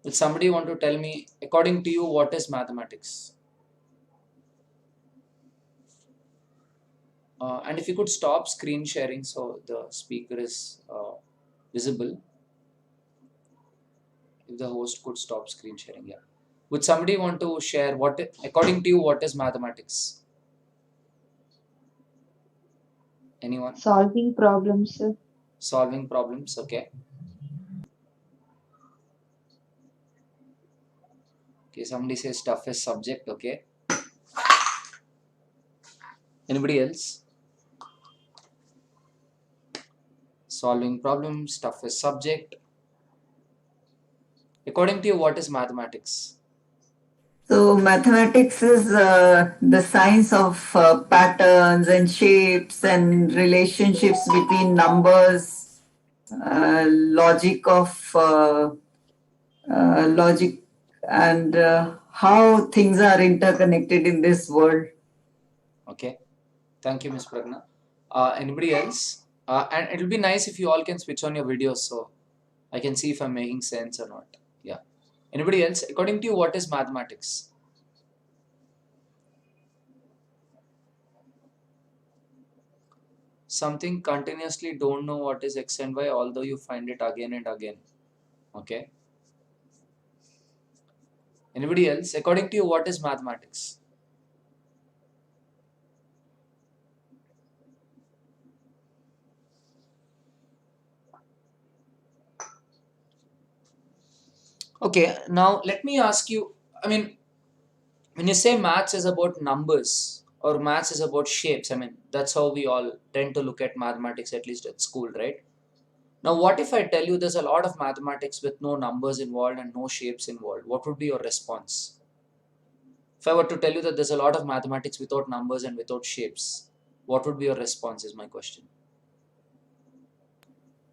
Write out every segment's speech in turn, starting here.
Will somebody want to tell me, according to you, what is mathematics? And if you could stop screen sharing so the speaker is visible. If the host could stop screen sharing, yeah. Would somebody want to share what, according to you, what is mathematics? Anyone? Solving problems, sir. Solving problems, okay. Okay, somebody says toughest subject, okay. Anybody else? Solving problems, toughest subject. According to you, what is mathematics? So mathematics is the science of patterns and shapes and relationships between numbers, logic and how things are interconnected in this world. Okay. Thank you, Ms. Pragna. Anybody else? And it'll be nice if you all can switch on your videos so I can see if I'm making sense or not. Yeah. Anybody else? According to you, what is mathematics? Something continuously don't know what is x and y, although you find it again and again. Okay. Anybody else? According to you, what is mathematics? Okay, now let me ask you, I mean, when you say maths is about numbers or maths is about shapes, I mean, that's how we all tend to look at mathematics, at least at school, right? Now, what if I tell you there's a lot of mathematics with no numbers involved and no shapes involved? What would be your response? If I were to tell you that there's a lot of mathematics without numbers and without shapes, what would be your response is my question.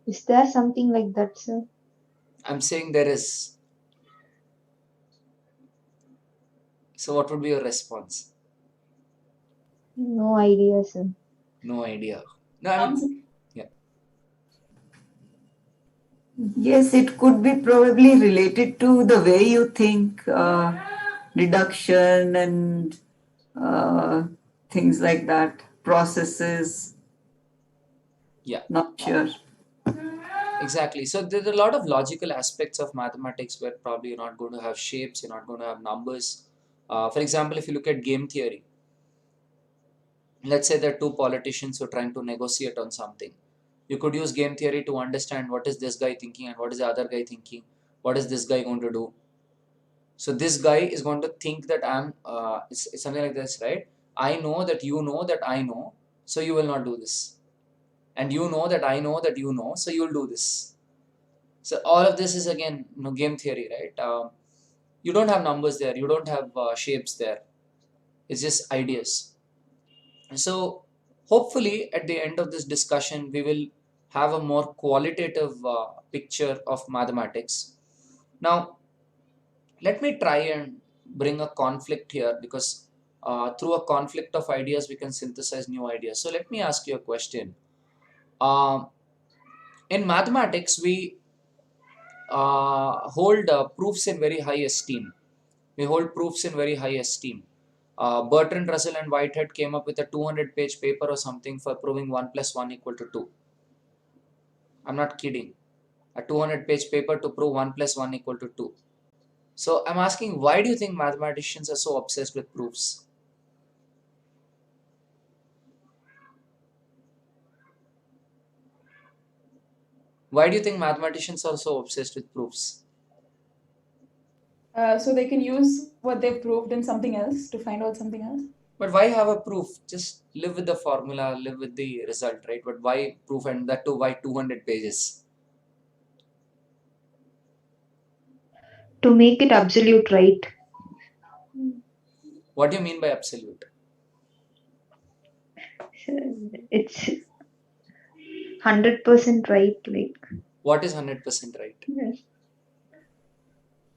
Is there something like that, sir? I'm saying there is. So what would be your response? No idea, sir. No idea. No, I mean, yeah. Yes, it could be probably related to the way you think, deduction and uh, things like that, processes. Yeah. Not sure. Exactly. So there's a lot of logical aspects of mathematics where probably you're not going to have shapes, you're not going to have numbers. For example, if you look at game theory, let's say there are two politicians who are trying to negotiate on something. You could use game theory to understand what is this guy thinking and what is the other guy thinking. What is this guy going to do? So this guy is going to think that it's something like this, right? I know that you know that I know, so you will not do this. And you know that I know that you know, so you will do this. So all of this is again game theory, right? You don't have numbers there, you don't have shapes there. It's just ideas. So hopefully at the end of this discussion, we will have a more qualitative picture of mathematics. Now, let me try and bring a conflict here because through a conflict of ideas, we can synthesize new ideas. So let me ask you a question. Um in mathematics, we hold proofs in very high esteem. We hold proofs in very high esteem. Bertrand Russell and Whitehead came up with a 200-page paper or something for proving 1 plus 1 equal to 2. I'm not kidding. A 200-page paper to prove 1 plus 1 equal to 2. So I'm asking, why do you think mathematicians are so obsessed with proofs? Why do you think mathematicians are so obsessed with proofs? So they can use what they've proved in something else to find out something else. But why have a proof? Just live with the formula, live with the result, right? But why proof, and that too why 200 pages? To make it absolute, right? What do you mean by absolute? It's 100% right, like. What is 100% right? Yes.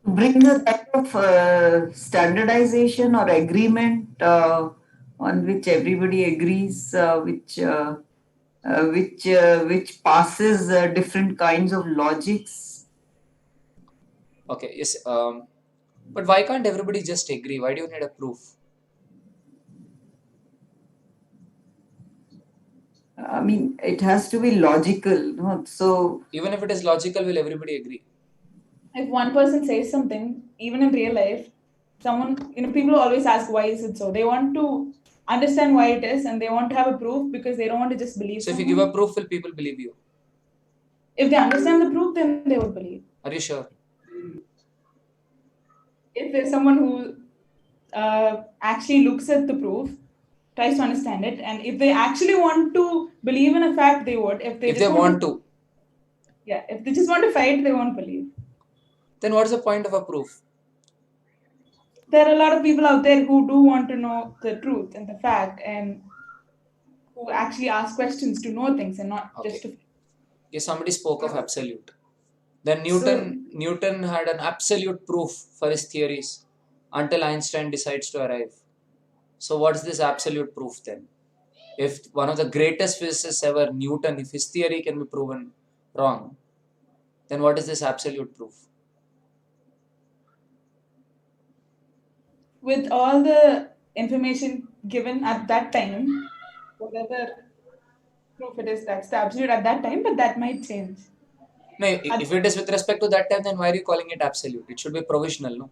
Bring a kind of standardization or agreement on which everybody agrees, which passes different kinds of logics. Okay, yes. But why can't everybody just agree? Why do you need a proof? I mean, it has to be logical, no? So, Even if it is logical, will everybody agree? If one person says something, even in real life, someone, people always ask, why is it so? They want to understand why it is and they want to have a proof because they don't want to just believe So if you give a someone. proof, will people believe you? If they understand the proof, then they would believe. Are you sure? If there's someone who actually looks at the proof, tries to understand it, and if they actually want to believe in a fact, they would. If they If they just want want to, to, yeah, if they just want to fight, they won't believe. then what's the point of a proof? There are a lot of people out there who do want to know the truth and the fact, and who actually ask questions to know things and not just Okay. to. Okay, somebody spoke of absolute. Then so Newton had an absolute proof for his theories until Einstein decides to arrive. So what's this absolute proof then? If one of the greatest physicists ever, Newton, if his theory can be proven wrong, then what is this absolute proof? With all the information given at that time, whatever proof it is, that's the absolute at that time, but that might change. No, At, if it is with respect to that time, then why are you calling it absolute? It should be provisional, no?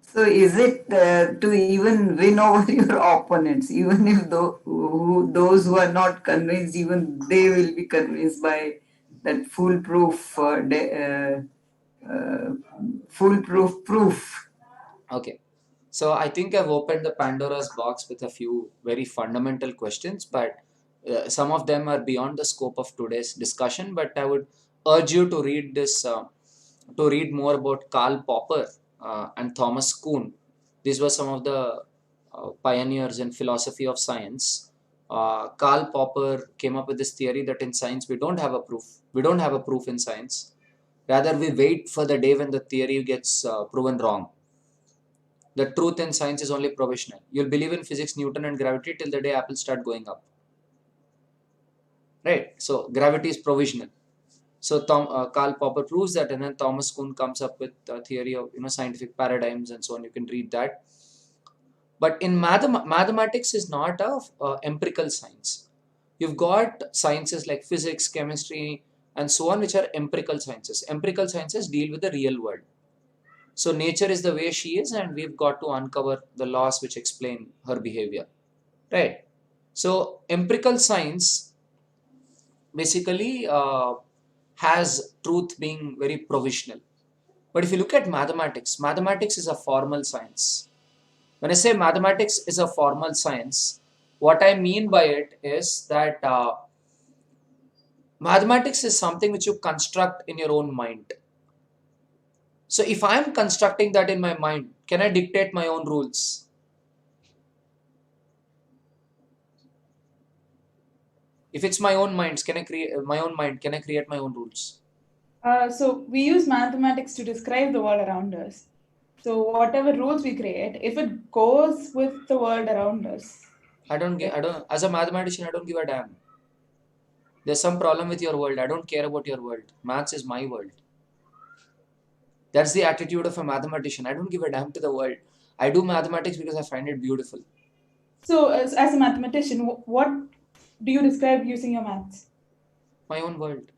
So is it to even win over your opponents, even if those who are not convinced, even they will be convinced by that uh, foolproof proof? Okay. So I think I've opened the Pandora's box with a few very fundamental questions, but some of them are beyond the scope of today's discussion. But I would urge you to read to read more about Karl Popper and Thomas Kuhn. These were some of the pioneers in philosophy of science. Karl Popper came up with this theory that in science we don't have a proof. We don't have a proof in science. Rather, we wait for the day when the theory gets proven wrong. The truth in science is only provisional. You'll believe in physics, Newton, and gravity till the day apples start going up. Right? So gravity is provisional. So Karl Popper proves that, and then Thomas Kuhn comes up with a theory of scientific paradigms and so on. You can read that. But in mathematics is not a empirical science. You've got sciences like physics, chemistry, and so on, which are empirical sciences. Empirical sciences deal with the real world. So nature is the way she is, and we've got to uncover the laws which explain her behavior. Right. So empirical science basically has truth being very provisional. But if you look at mathematics, mathematics is a formal science. When I say mathematics is a formal science, what I mean by it is that mathematics is something which you construct in your own mind. So if I am constructing that in my mind, can I dictate my own rules? If it's my own minds, can I create my own mind? Can I create my own rules? so we use mathematics to describe the world around us. So whatever rules we create, if it goes with the world around us, I don't, as a mathematician, I don't give a damn. There's some problem with your world. I don't care about your world. Maths is my world. That's the attitude of a mathematician. I don't give a damn to the world. I do mathematics because I find it beautiful. so as a mathematician, what do you describe using your maths? My own world.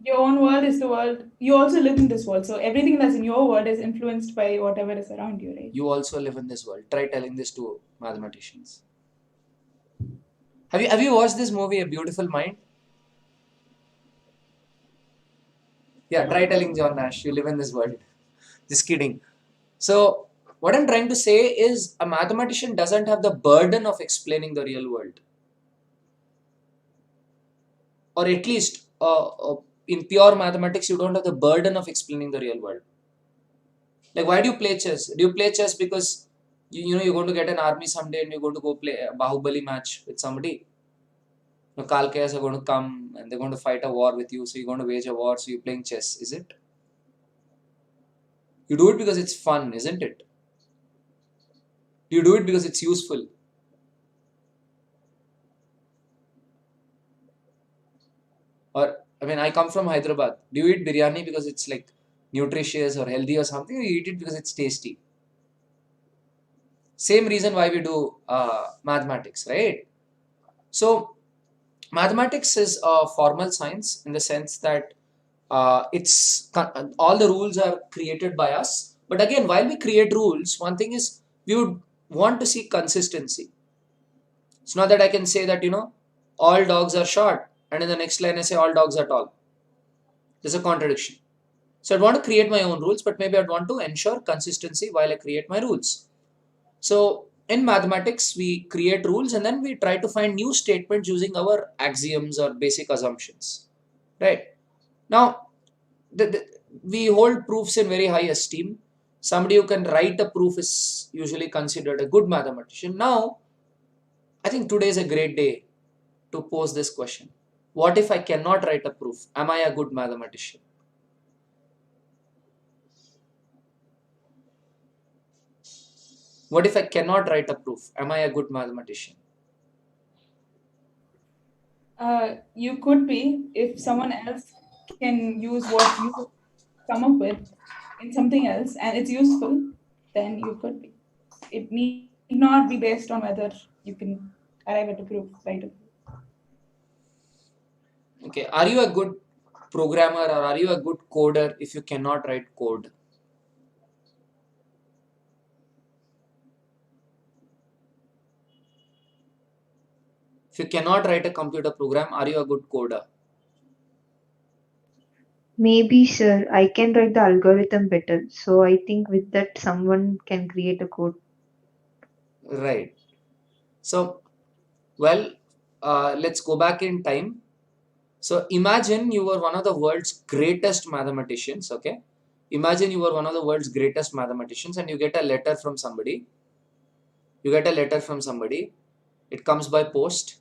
Your own world is the world. You also live in this world, so everything that's in your world is influenced by whatever is around you, right? You also live in this world. Try telling this to mathematicians. Have you watched this movie, A Beautiful Mind? Yeah, try telling John Nash you live in this world. Just kidding. So what I'm trying to say is a mathematician doesn't have the burden of explaining the real world. Or at least in pure mathematics, you don't have the burden of explaining the real world. Like, why do you play chess? Do you play chess because you're going to get an army someday and you're going to go play a Bahubali match with somebody? Kalkayas are going to come and they're going to fight a war with you, so you're going to wage a war, so you're playing chess, is it? You do it because it's fun, isn't it? You do it because it's useful. Or I mean, I come from Hyderabad. Do you eat biryani because it's like nutritious or healthy or something? Or you eat it because it's tasty? Same reason why we do mathematics, right? So mathematics is a formal science in the sense that all the rules are created by us. But again, while we create rules, one thing is we would want to see consistency. It's not that I can say that, all dogs are short, and in the next line I say all dogs are tall. There's a contradiction. So I'd want to create my own rules, but maybe I'd want to ensure consistency while I create my rules. So in mathematics, we create rules and then we try to find new statements using our axioms or basic assumptions. Right? Now, we hold proofs in very high esteem. Somebody who can write a proof is usually considered a good mathematician. Now, I think today is a great day to pose this question. What if I cannot write a proof? Am I a good mathematician? What if I cannot write a proof? Am I a good mathematician? You could be if someone else can use what you come up with in something else and it's useful, then you could be. It need not be based on whether you can arrive at a proof, right? Okay, are you a good programmer or are you a good coder if you cannot write code? If you cannot write a computer program, are you a good coder? Maybe, sir, I can write the algorithm better. So I think with that, someone can create a code. Right. So, well, let's go back in time. So imagine you were one of the world's greatest mathematicians, okay? Imagine you were one of the world's greatest mathematicians and you get a letter from somebody. It comes by post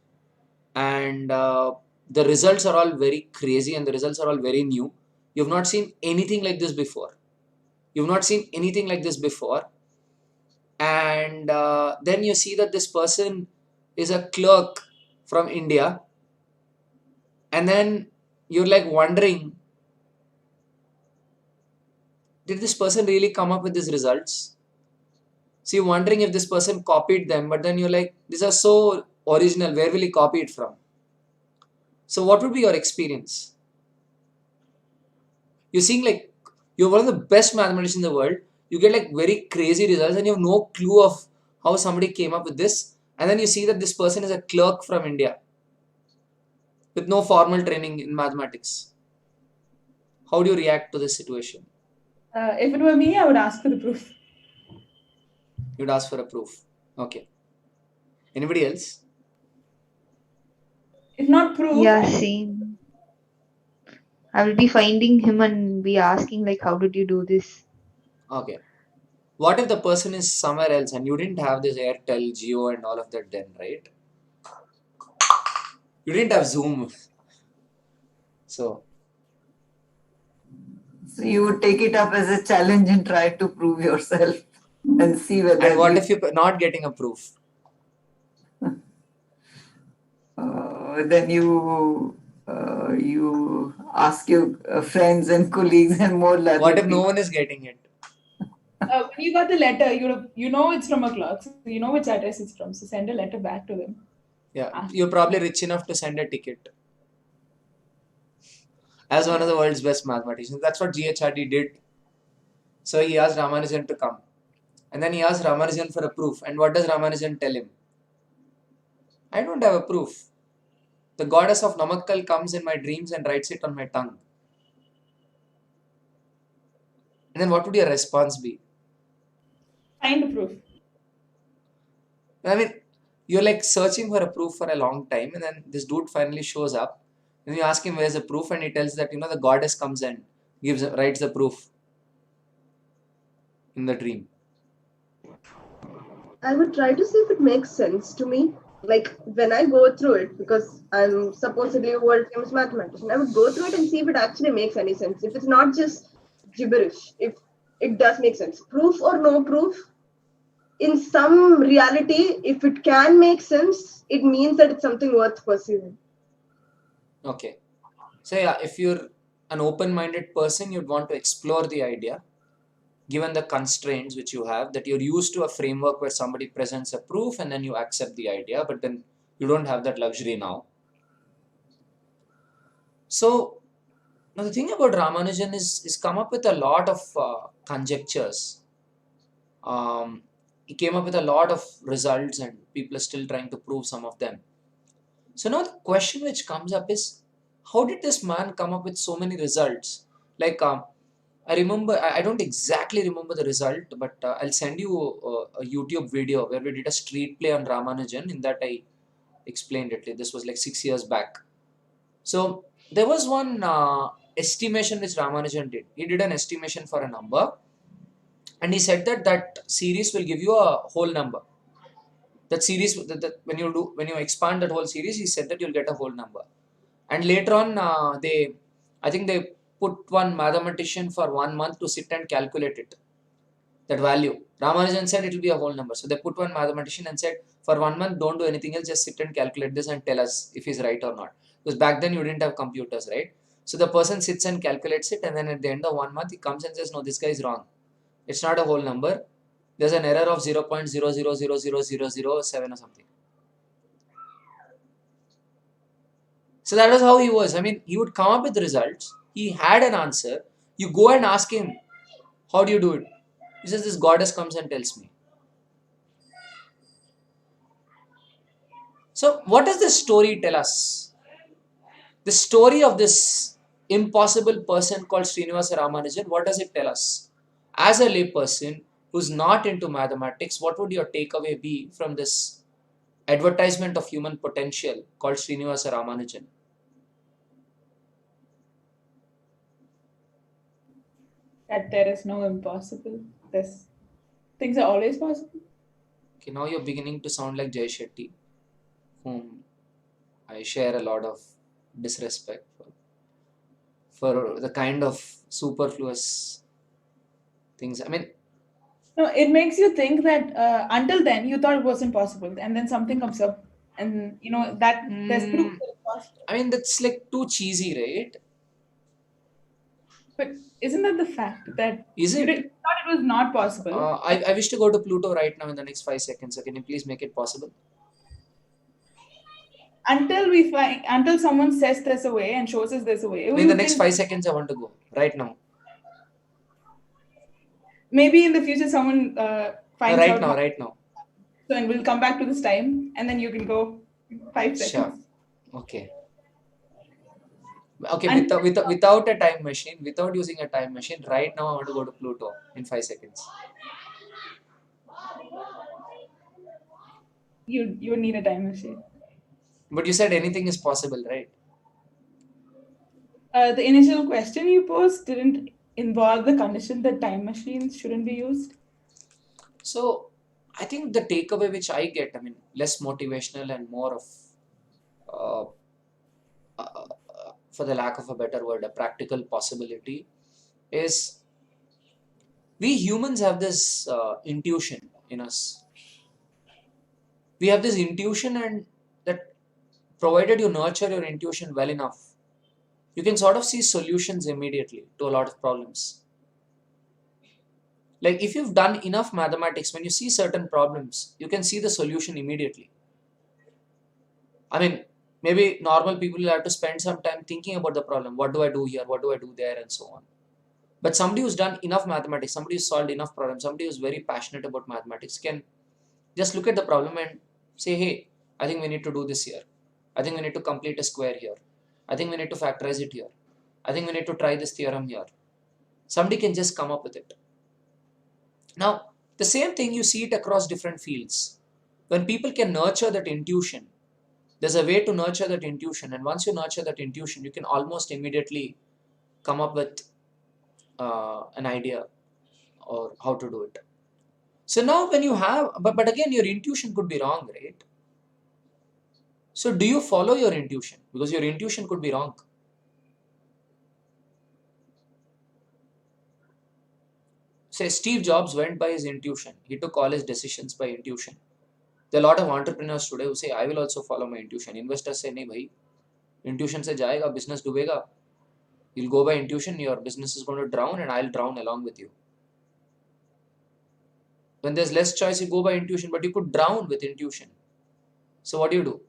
and the results are all very crazy and the results are all very new. You've not seen anything like this before. And then you see that this person is a clerk from India, and then you're like wondering, did this person really come up with these results? So you're wondering if this person copied them, but then you're like, these are so original, where will he copy it from? So what would be your experience? You're seeing like you're one of the best mathematicians in the world, you get like very crazy results and you have no clue of how somebody came up with this, and then you see that this person is a clerk from India with no formal training in mathematics. How do you react to this situation? If it were me, I would ask for the proof. You'd ask for a proof. Okay. Anybody else? If not proof, Yeah, same. I will be finding him and be asking like, how did you do this? Okay. What if the person is somewhere else and you didn't have this Airtel, Jio and all of that then, right? You didn't have Zoom. So you would take it up as a challenge and try to prove yourself and see whether and what if you're not getting a proof? then you ask your friends and colleagues and more learned What if no people. one is getting it? when you got the letter, you know it's from a clerk, so you know which address it's from. So send a letter back to them. Yeah, you're probably rich enough to send a ticket. As one of the world's best mathematicians. That's what GHRD did. So he asked Ramanujan to come. And then he asked Ramanujan for a proof. And what does Ramanujan tell him? I don't have a proof. The goddess of Namakkal comes in my dreams and writes it on my tongue. And then what would your response be? Find a proof. I mean, you're like searching for a proof for a long time, and then this dude finally shows up. And you ask him where's the proof, and he tells that the goddess comes and writes the proof in the dream. I would try to see if it makes sense to me. Like when I go through it, because I'm supposedly a world famous mathematician, I would go through it and see if it actually makes any sense. If it's not just gibberish, if it does make sense. Proof or no proof, in some reality, if it can make sense, it means that it's something worth pursuing. Okay. So yeah, if you're an open-minded person, you'd want to explore the idea, given the constraints which you have, that you're used to a framework where somebody presents a proof and then you accept the idea, but then you don't have that luxury now. So now the thing about Ramanujan is come up with a lot of conjectures. He came up with a lot of results and people are still trying to prove some of them. So now the question which comes up is, how did this man come up with so many results? Like I remember, I don't exactly remember the result, but I'll send you a YouTube video where we did a street play on Ramanujan. In that I explained it. This was like 6 years back. So there was one estimation which Ramanujan did. He did an estimation for a number, and he said that that series will give you a whole number. That series, when you expand that whole series, he said that you'll get a whole number. And later on, I think they put one mathematician for 1 month to sit and calculate it, that value. Ramanujan said it will be a whole number. So they put one mathematician and said, for 1 month, don't do anything else, just sit and calculate this and tell us if he's right or not. Because back then you didn't have computers, right? So the person sits and calculates it, and then at the end of 1 month, he comes and says, no, this guy is wrong. It's not a whole number. There's an error of 0.00000007 or something. So that was how he was. I mean, he would come up with the results. He had an answer. You go and ask him, how do you do it? He says, this goddess comes and tells me. So what does this story tell us? The story of this impossible person called Srinivasa Ramanujan, what does it tell us? As a layperson who's not into mathematics, what would your takeaway be from this advertisement of human potential called Srinivasa Ramanujan? That there is no impossible. Things are always possible. Okay, now you're beginning to sound like Jay Shetty, whom I share a lot of disrespect for the kind of superfluous things. I mean, No, it makes you think that until then you thought it wasn't possible, and then something comes up, and that there's proof that it's possible. I mean, that's like too cheesy, right? But isn't that the fact that Is you it? thought it was not possible? I wish to go to Pluto right now in the next 5 seconds. So can you please make it possible? Until someone says there's a way and shows us there's a way. In the next 5 seconds, I want to go right now. Maybe in the future someone finds Right out. now, right now. So, and we'll come back to this time, and then you can go 5 seconds. Sure. Okay. Okay, without a time machine, without using a time machine, right now I want to go to Pluto in 5 seconds. You would need a time machine. But you said anything is possible, right? The initial question you posed didn't involve the condition that time machines shouldn't be used. So I think the takeaway which I get, I mean, less motivational and more of, for the lack of a better word, a practical possibility, is we humans have this intuition in us. We have this intuition, and that provided you nurture your intuition well enough, you can sort of see solutions immediately to a lot of problems. Like if you've done enough mathematics, when you see certain problems, you can see the solution immediately. I mean, maybe normal people will have to spend some time thinking about the problem. What do I do here? What do I do there? And so on. But somebody who's done enough mathematics, somebody who's solved enough problems, somebody who's very passionate about mathematics can just look at the problem and say, hey, I think we need to do this here. I think we need to complete a square here. I think we need to factorize it here. I think we need to try this theorem here. Somebody can just come up with it. Now, the same thing you see it across different fields. When people can nurture that intuition, there's a way to nurture that intuition. And once you nurture that intuition, you can almost immediately come up with an idea or how to do it. So now when you have, but again, your intuition could be wrong, right? So do you follow your intuition? Because your intuition could be wrong. Say Steve Jobs went by his intuition. He took all his decisions by intuition. There are a lot of entrepreneurs today who say, I will also follow my intuition. Investors say, nahi bhai, intuition se jayega, business डूबेगा. You'll go by intuition, your business is going to drown and I'll drown along with you. When there's less choice, you go by intuition, but you could drown with intuition. So what do?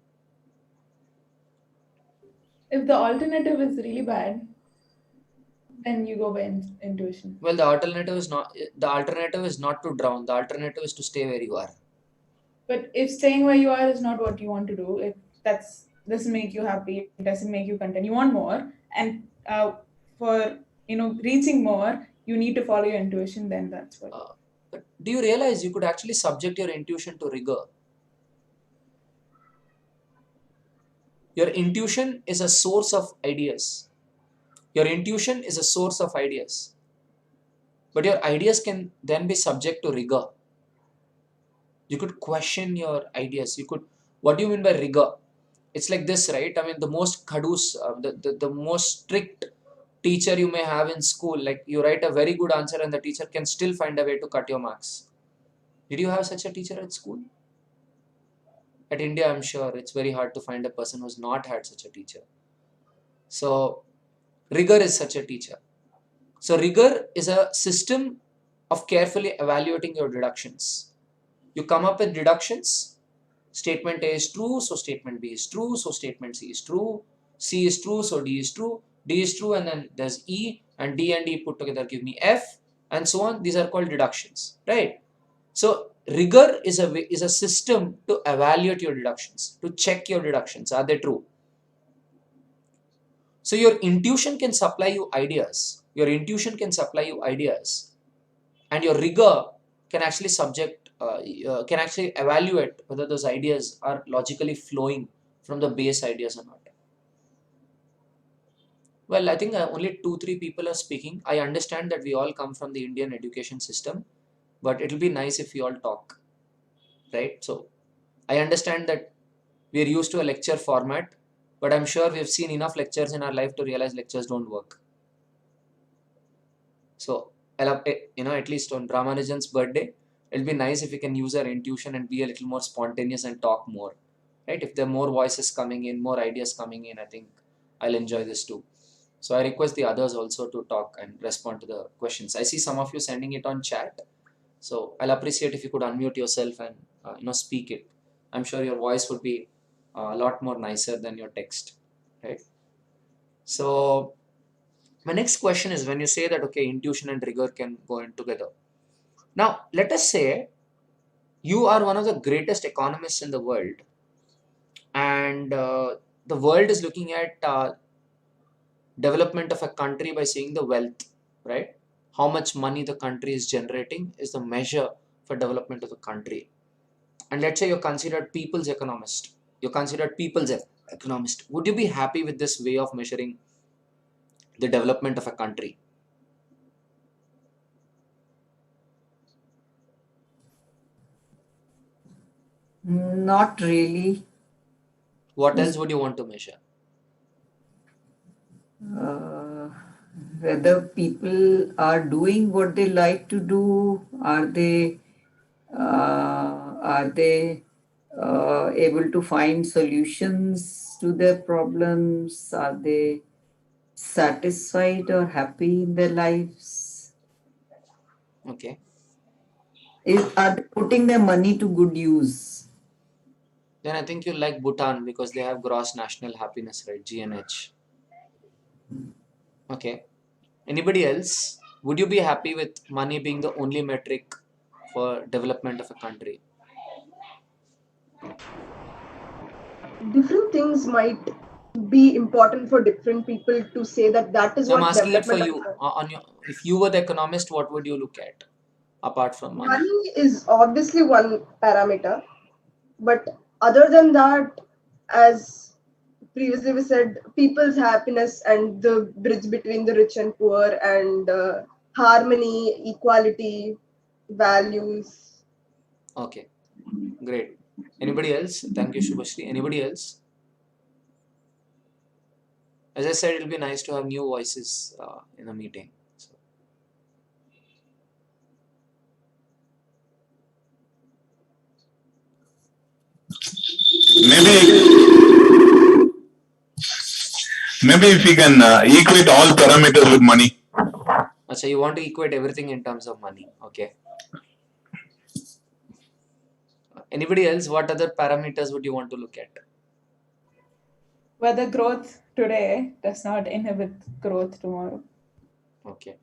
If the alternative is really bad, then you go by intuition. Well, the alternative is not to drown. The alternative is to stay where you are. But if staying where you are is not what you want to do, if that's doesn't make you happy, it doesn't make you content, you want more, and for reaching more, you need to follow your intuition. Then that's what. But do you realize you could actually subject your intuition to rigor? Your intuition is a source of ideas. Your intuition is a source of ideas. But your ideas can then be subject to rigor. You could question your ideas. What do you mean by rigor? It's like this, right? I mean, the most khadus, the most strict teacher you may have in school, like you write a very good answer and the teacher can still find a way to cut your marks. Did you have such a teacher at school? At India, I'm sure it's very hard to find a person who's not had such a teacher. So, rigor is such a teacher. So, rigor is a system of carefully evaluating your deductions. You come up with deductions. Statement A is true, so statement B is true, so statement C is true, C is true, so D is true, D is true, and then there's E, and D and E put together give me F, and so on. These are called deductions, right? So rigor is a system to evaluate your deductions, to check your deductions. Are they true? So your intuition can supply you ideas. Your intuition can supply you ideas, and your rigor can actually can actually evaluate whether those ideas are logically flowing from the base ideas or not. Well, I think only 2-3 people are speaking. I understand that we all come from the Indian education system, but it'll be nice if we all talk, right? So I understand that we are used to a lecture format, but I'm sure we've seen enough lectures in our life to realize lectures don't work. So, at least on Ramanujan's birthday, it'll be nice if we can use our intuition and be a little more spontaneous and talk more, right? If there are more voices coming in, more ideas coming in, I think I'll enjoy this too. So I request the others also to talk and respond to the questions. I see some of you sending it on chat. So I'll appreciate if you could unmute yourself and speak it. I'm sure your voice would be a lot more nicer than your text, right? So my next question is, when you say that, okay, intuition and rigor can go in together. Now, let us say you are one of the greatest economists in the world, and the world is looking at development of a country by seeing the wealth, right? How much money the country is generating is the measure for development of the country. And let's say you're considered people's economist. Would you be happy with this way of measuring the development of a country? Not really. What else would you want to measure? Whether people are doing what they like to do, are they able to find solutions to their problems? Are they satisfied or happy in their lives? Okay. Are they putting their money to good use? Then I think you like Bhutan because they have gross national happiness, right? GNH. Okay. Anybody else? Would you be happy with money being the only metric for development of a country? Different things might be important for different people to say that is So I'm what asking it for development. you. If you were the economist, what would you look at apart from money? Money is obviously one parameter, but other than that, as previously we said, people's happiness and the bridge between the rich and poor, and harmony, equality, values. Okay, great. Anybody else? Thank you, Shubhashri. Anybody else? As I said, it'll be nice to have new voices in a meeting. So. Maybe if we can equate all parameters with money. So you want to equate everything in terms of money. Okay. Anybody else? What other parameters would you want to look at? Whether growth today does not inhibit growth tomorrow. Okay.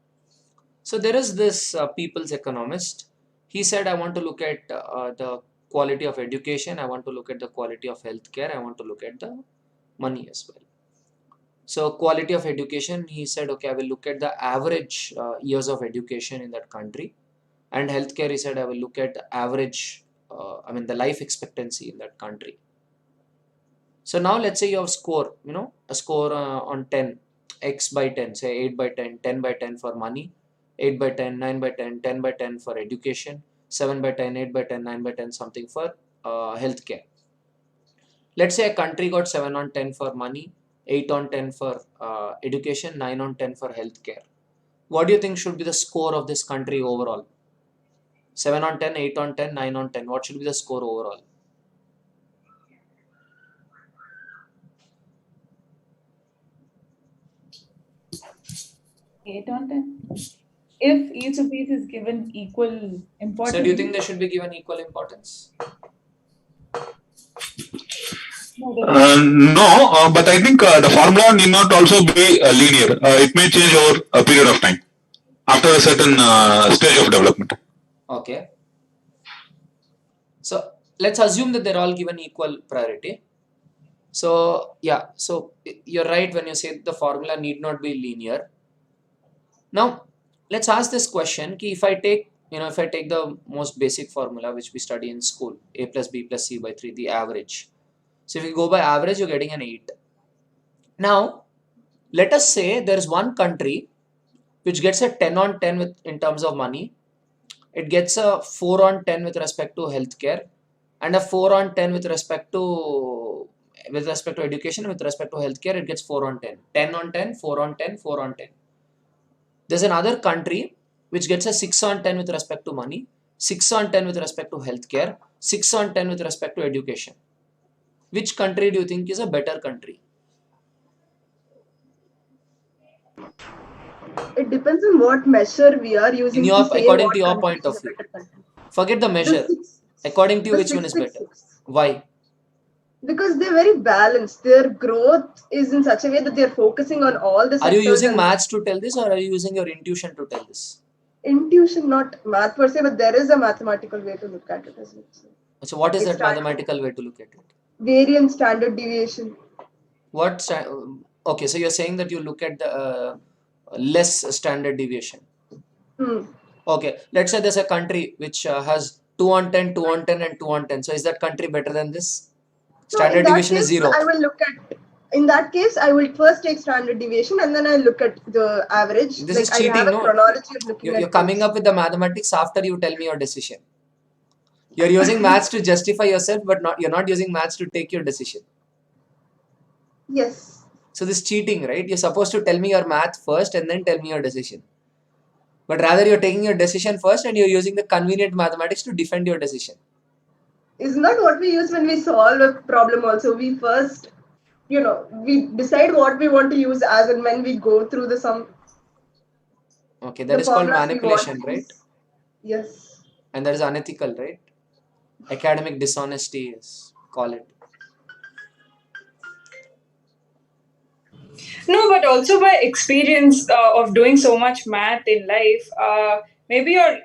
So there is this people's economist. He said, I want to look at the quality of education. I want to look at the quality of healthcare. I want to look at the money as well. So quality of education, he said, okay, I will look at the average years of education in that country. And healthcare, he said, I will look at the average, the life expectancy in that country. So now let's say you have score, a score on 10, x by 10, say 8 by 10, 10 by 10 for money, 8 by 10, 9 by 10, 10 by 10 for education, 7 by 10, 8 by 10, 9 by 10 something for healthcare. Let's say a country got 7 on 10 for money, 8 on 10 for education, 9 on 10 for healthcare. What do you think should be the score of this country overall? 7 on 10, 8 on 10, 9 on 10. What should be the score overall? Eight on 10. If each of these is given equal importance. So do you think they should be given equal importance? No, but I think the formula need not also be linear. It may change over a period of time after a certain stage of development. Okay. So let's assume that they're all given equal priority. So yeah, so you're right when you say the formula need not be linear. Now let's ask this question: if I take the most basic formula which we study in school, a plus b plus c by 3, the average. So if you go by average, you're getting an 8. Now let us say there is one country which gets a 10 on 10 in terms of money. It gets a 4 on 10 with respect to healthcare, and a 4 on 10 with respect to education. With respect to healthcare, it gets 4 on 10. 10 on 10, 4 on 10, 4 on 10. There's another country which gets a 6 on 10 with respect to money, 6 on 10 with respect to healthcare, 6 on 10 with respect to education. Which country do you think is a better country? It depends on what measure we are using. According to your point of view. Forget the measure. According to you, which one is better? Why? Because they're very balanced. Their growth is in such a way that they're focusing on all the sectors. Are you using maths to tell this, or are you using your intuition to tell this? Intuition, not math per se, but there is a mathematical way to look at it as well. So what is that mathematical way to look at it? Variance, standard deviation. Okay, so you're saying that you look at the less standard deviation. Okay, let's say there's a country which has 2 on 10, 2 on 10 and 2 on 10. So is that country better than this? Standard deviation is 0. I will look at, in that case, I will first take standard deviation and then I look at the average. This is cheating, I have a chronology of looking You're coming up with the mathematics after you tell me your decision. You're using maths to justify yourself, but you're not using maths to take your decision. Yes. So this is cheating, right? You're supposed to tell me your math first and then tell me your decision. But rather you're taking your decision first and you're using the convenient mathematics to defend your decision. Isn't that what we use when we solve a problem also? We first, we decide what we want to use as and when we go through the sum. Okay, that is called manipulation, right? Yes. And that is unethical, right? Academic dishonesty is call it. No, but also by experience of doing so much math in life, maybe you're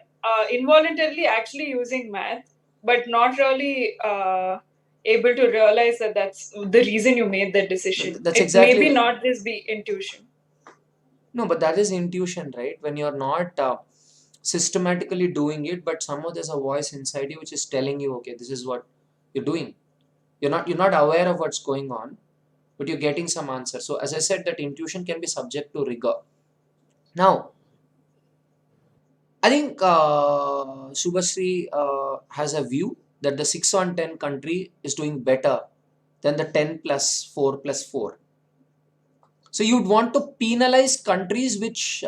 involuntarily actually using math, but not really able to realize that that's the reason you made that decision. That's exactly. Maybe not just be intuition. No, but that is intuition, right? When you're not systematically doing it, but somehow there's a voice inside you which is telling you, okay, this is what you're doing. You're not aware of what's going on, but you're getting some answer. So as I said, that intuition can be subject to rigor. Now, I think Subhasri has a view that the 6 on 10 country is doing better than the 10 plus 4 plus 4. So you'd want to penalize countries which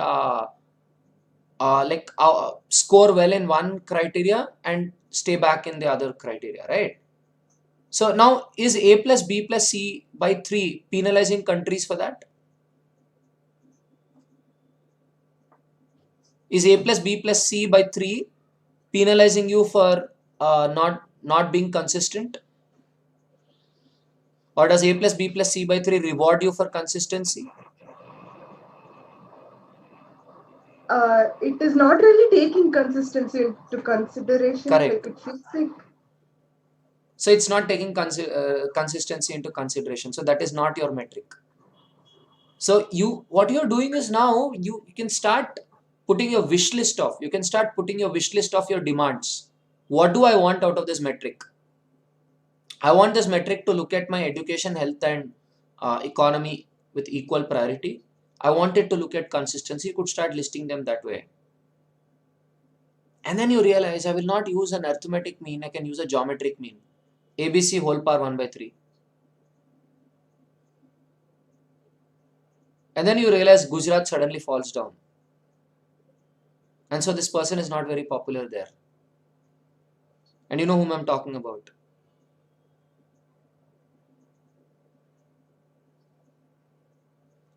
score well in one criteria and stay back in the other criteria, right? So now is A plus B plus C by 3 penalizing countries for that? Is a plus b plus c by 3 penalizing you for not being consistent? Or does a plus b plus c by 3 reward you for consistency? It is not really taking consistency into consideration. Correct. Like it feels like So it's not taking consistency into consideration. So that is not your metric. So what you're doing is now you can start putting your wish list of, you can start putting your wish list of your demands. What do I want out of this metric? I want this metric to look at my education, health and economy with equal priority. I want it to look at consistency. You could start listing them that way. And then you realize I will not use an arithmetic mean, I can use a geometric mean. ABC whole power 1 by 3. And then you realize Gujarat suddenly falls down. And so this person is not very popular there. And you know whom I'm talking about.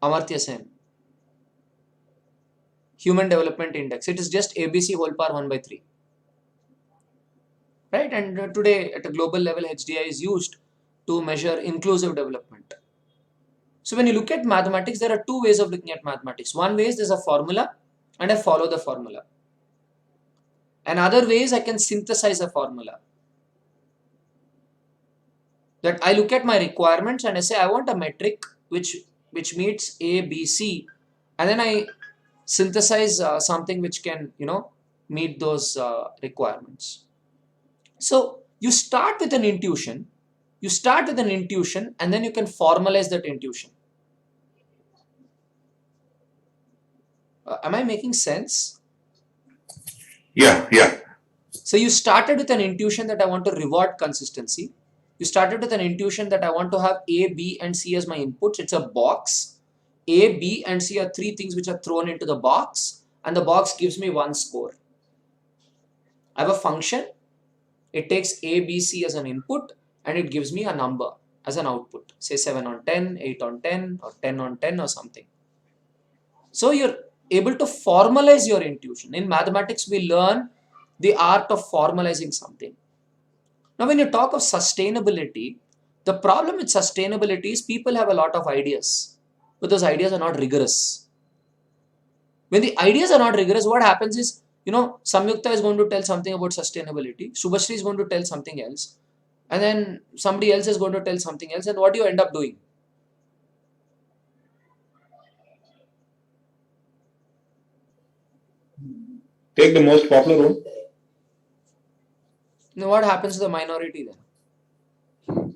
Amartya Sen. Human Development Index. It is just ABC whole power 1 by 3. Right? And today at a global level, HDI is used to measure inclusive development. So when you look at mathematics, there are two ways of looking at mathematics. One way is there's a formula and I follow the formula. And other ways I can synthesize a formula. That I look at my requirements and I say I want a metric which meets A, B, C, and then I synthesize something which can meet those requirements. So you start with an intuition. And then you can formalize that intuition. Am I making sense? Yeah. So you started with an intuition that I want to reward consistency. You started with an intuition that I want to have A, B, and C as my inputs. It's a box. A, B, and C are three things which are thrown into the box, and the box gives me one score. I have a function. It takes A, B, C as an input, and it gives me a number as an output. Say 7 on 10, 8 on 10, or 10 on 10 or something. So you're able to formalize your intuition. In mathematics, we learn the art of formalizing something. Now, when you talk of sustainability, the problem with sustainability is people have a lot of ideas, but those ideas are not rigorous. When the ideas are not rigorous, what happens is, Samyukta is going to tell something about sustainability, Subhashri is going to tell something else, and then somebody else is going to tell something else, and what do you end up doing? Take the most popular one. Now, what happens to the minority then?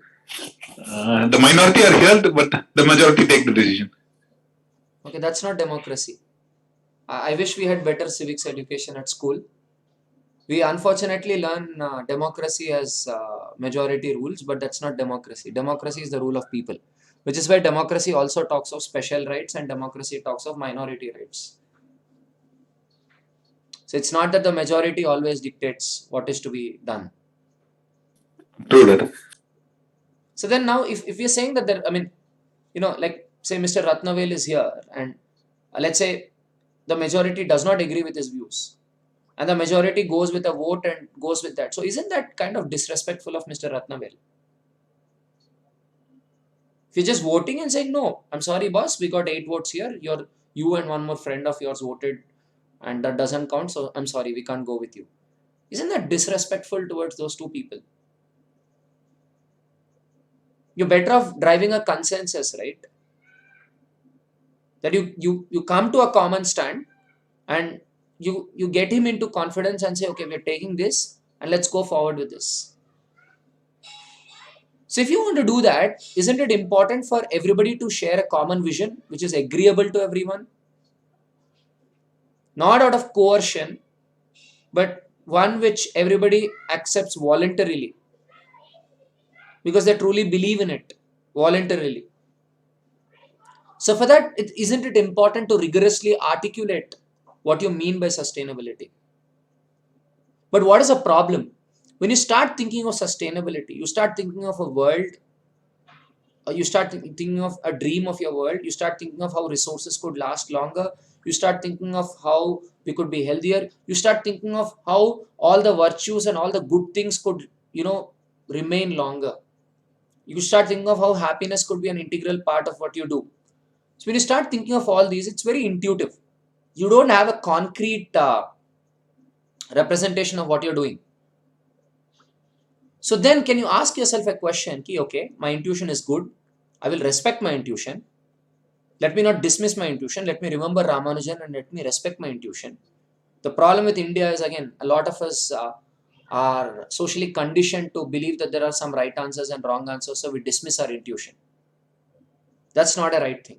The minority are heard, but the majority take the decision. Okay, that's not democracy. I wish we had better civics education at school. We unfortunately learn democracy as majority rules, but that's not democracy. Democracy is the rule of people, which is why democracy also talks of special rights and democracy talks of minority rights. So it's not that the majority always dictates what is to be done. True that. So then now if you're saying that there, like say Mr. Ratnavel is here and let's say the majority does not agree with his views and the majority goes with a vote and goes with that. So isn't that kind of disrespectful of Mr. Ratnavel? If you're just voting and saying, no, I'm sorry boss, we got 8 votes here, you and one more friend of yours voted and that doesn't count, so I'm sorry, we can't go with you. Isn't that disrespectful towards those two people? You're better off driving a consensus, right? That you come to a common stand and you get him into confidence and say, okay, we're taking this and let's go forward with this. So if you want to do that, isn't it important for everybody to share a common vision which is agreeable to everyone? Not out of coercion, but one which everybody accepts voluntarily because they truly believe in it voluntarily. So for that, isn't it important to rigorously articulate what you mean by sustainability? But what is the problem? When you start thinking of sustainability, you start thinking of a world, you start thinking of a dream of your world, you start thinking of how resources could last longer, You start thinking of how we could be healthier. You start thinking of how all the virtues and all the good things could, remain longer. You start thinking of how happiness could be an integral part of what you do. So when you start thinking of all these, it's very intuitive. You don't have a concrete representation of what you're doing. So then can you ask yourself a question, okay, my intuition is good. I will respect my intuition. Let me not dismiss my intuition. Let me remember Ramanujan and let me respect my intuition. The problem with India is, again, a lot of us are socially conditioned to believe that there are some right answers and wrong answers, so we dismiss our intuition. That's not a right thing,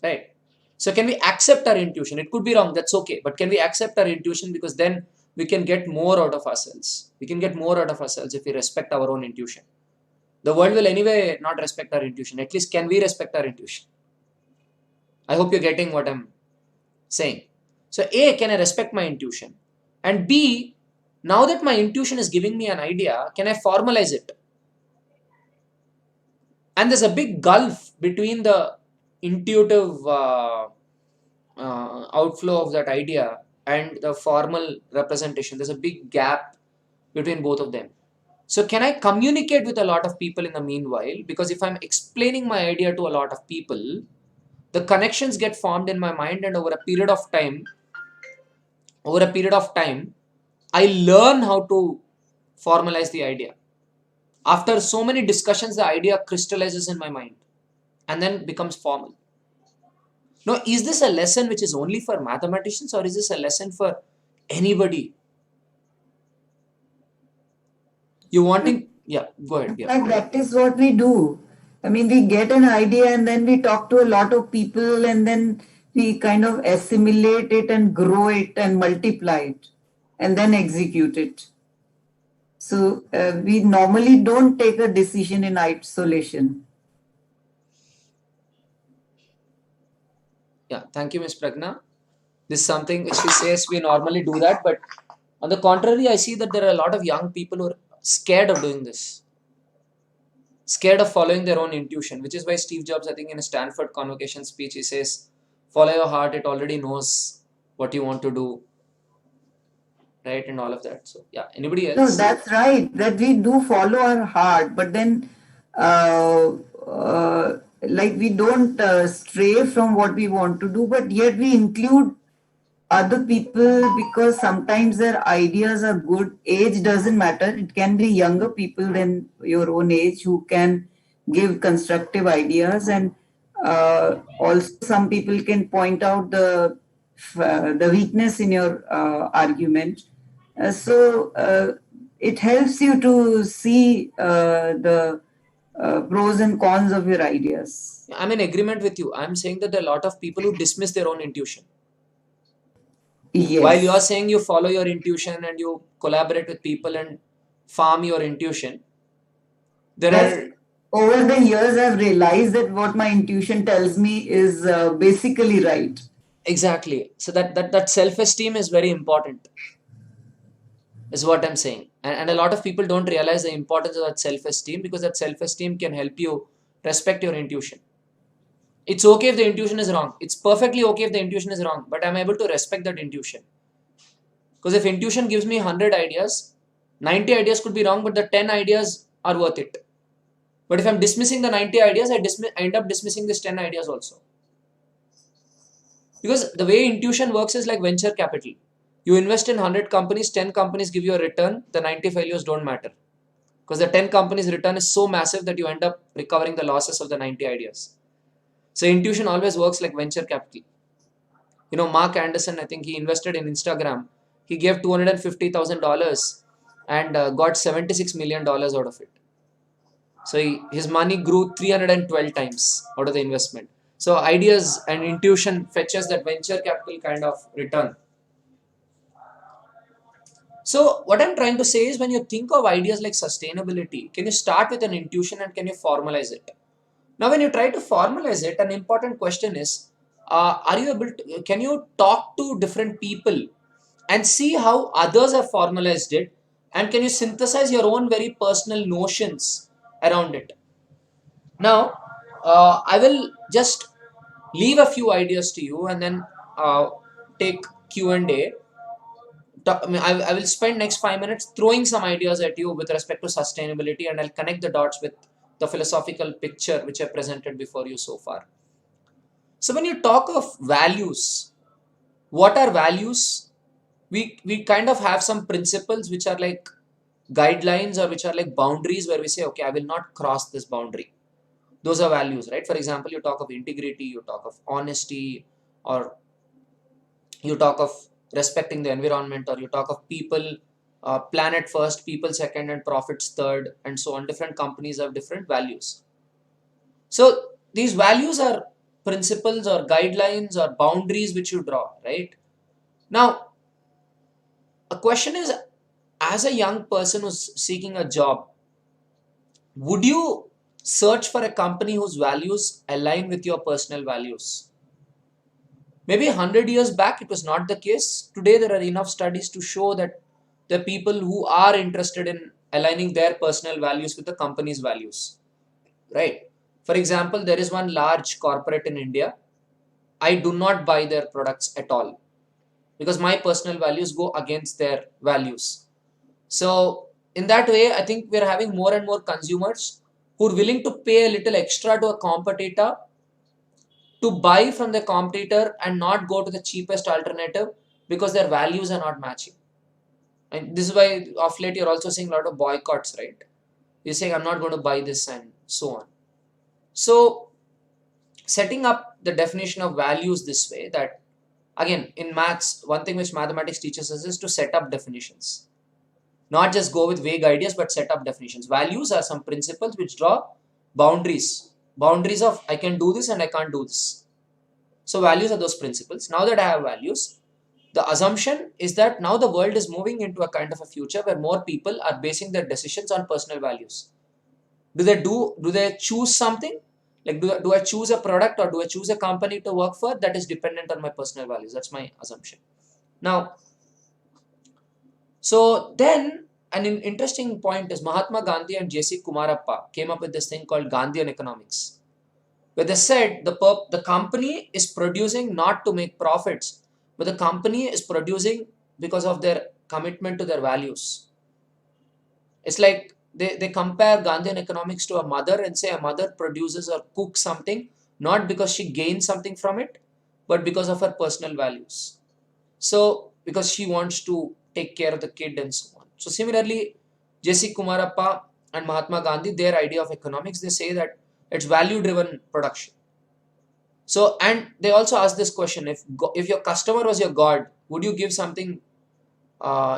right? So can we accept our intuition? It could be wrong, that's okay, but can we accept our intuition, because then we can get more out of ourselves. We can get more out of ourselves if we respect our own intuition. The world will anyway not respect our intuition. At least can we respect our intuition? I hope you're getting what I'm saying. So A, can I respect my intuition? And B, now that my intuition is giving me an idea, can I formalize it? And there's a big gulf between the intuitive outflow of that idea and the formal representation. There's a big gap between both of them. So can I communicate with a lot of people in the meanwhile? Because if I'm explaining my idea to a lot of people, the connections get formed in my mind, and over a period of time, I learn how to formalize the idea. After so many discussions, the idea crystallizes in my mind and then becomes formal. Now, is this a lesson which is only for mathematicians, or is this a lesson for anybody? You wanting? Yeah, go ahead. Yeah. In fact, that is what we do. I mean, we get an idea and then we talk to a lot of people and then we kind of assimilate it and grow it and multiply it and then execute it. So we normally don't take a decision in isolation. Yeah, thank you, Ms. Pragna. This is something which she says we normally do that, but on the contrary, I see that there are a lot of young people who are scared of doing this, scared of following their own intuition, which is why Steve Jobs, I think in a Stanford convocation speech, he says, follow your heart, it already knows what you want to do, right, and all of that. So yeah, anybody else? No, that's right, that we do follow our heart, but then like we don't stray from what we want to do, but yet we include other people because sometimes their ideas are good. Age doesn't matter. It can be younger people than your own age who can give constructive ideas, and also some people can point out the weakness in your argument. So it helps you to see the pros and cons of your ideas. I'm in agreement with you. I'm saying that there are a lot of people who dismiss their own intuition. Yes. While you are saying you follow your intuition and you collaborate with people and farm your intuition, over the years I've realized that what my intuition tells me is basically right. Exactly. So that self-esteem is very important, is what I'm saying. And a lot of people don't realize the importance of that self-esteem, because that self-esteem can help you respect your intuition. It's okay if the intuition is wrong. It's perfectly okay if the intuition is wrong, but I'm able to respect that intuition. Because if intuition gives me 100 ideas, 90 ideas could be wrong, but the 10 ideas are worth it. But if I'm dismissing the 90 ideas, I end up dismissing this 10 ideas also. Because the way intuition works is like venture capital. You invest in 100 companies, 10 companies give you a return, the 90 failures don't matter. Because the 10 companies return is so massive that you end up recovering the losses of the 90 ideas. So intuition always works like venture capital. You know, Mark Anderson, I think he invested in Instagram. He gave $250,000 and got $76 million out of it. So his money grew 312 times out of the investment. So ideas and intuition fetches that venture capital kind of return. So what I'm trying to say is, when you think of ideas like sustainability, can you start with an intuition and can you formalize it? Now, when you try to formalize it, an important question is, can you talk to different people and see how others have formalized it, and can you synthesize your own very personal notions around it? Now, I will just leave a few ideas to you, and then take Q&A. I will spend next 5 minutes throwing some ideas at you with respect to sustainability, and I'll connect the dots with the philosophical picture which I presented before you so far. So when you talk of values, what are values? We kind of have some principles which are like guidelines or which are like boundaries where we say, okay, I will not cross this boundary. Those are values, right? For example, you talk of integrity, you talk of honesty, or you talk of respecting the environment, or you talk of people, planet first, people second, and profits third, and so on. Different companies have different values. So these values are principles or guidelines or boundaries which you draw, right? Now, a question is, as a young person who's seeking a job, would you search for a company whose values align with your personal values? Maybe 100 years back, it was not the case. Today, there are enough studies to show that the people who are interested in aligning their personal values with the company's values, right? For example, there is one large corporate in India. I do not buy their products at all because my personal values go against their values. So in that way, I think we're having more and more consumers who are willing to pay a little extra to a competitor to buy from the competitor and not go to the cheapest alternative because their values are not matching. And this is why of late you're also seeing a lot of boycotts, right? You're saying, I'm not going to buy this and so on. So setting up the definition of values this way, that again, in maths, one thing which mathematics teaches us is to set up definitions. Not just go with vague ideas, but set up definitions. Values are some principles which draw boundaries. Boundaries of I can do this and I can't do this. So values are those principles. Now that I have values, the assumption is that now the world is moving into a kind of a future where more people are basing their decisions on personal values. Do they choose something? Like do I choose a product or do I choose a company to work for? That is dependent on my personal values. That's my assumption. Now, so then an interesting point is Mahatma Gandhi and J.C. Kumarappa came up with this thing called Gandhian economics, where they said the company is producing not to make profits, but the company is producing because of their commitment to their values. It's like they compare Gandhian economics to a mother and say a mother produces or cooks something not because she gains something from it, but because of her personal values. So because she wants to take care of the kid and so on. So similarly, J.C. Kumarappa and Mahatma Gandhi, their idea of economics, they say that it's value-driven production. So, and they also ask this question: if your customer was your god, would you give something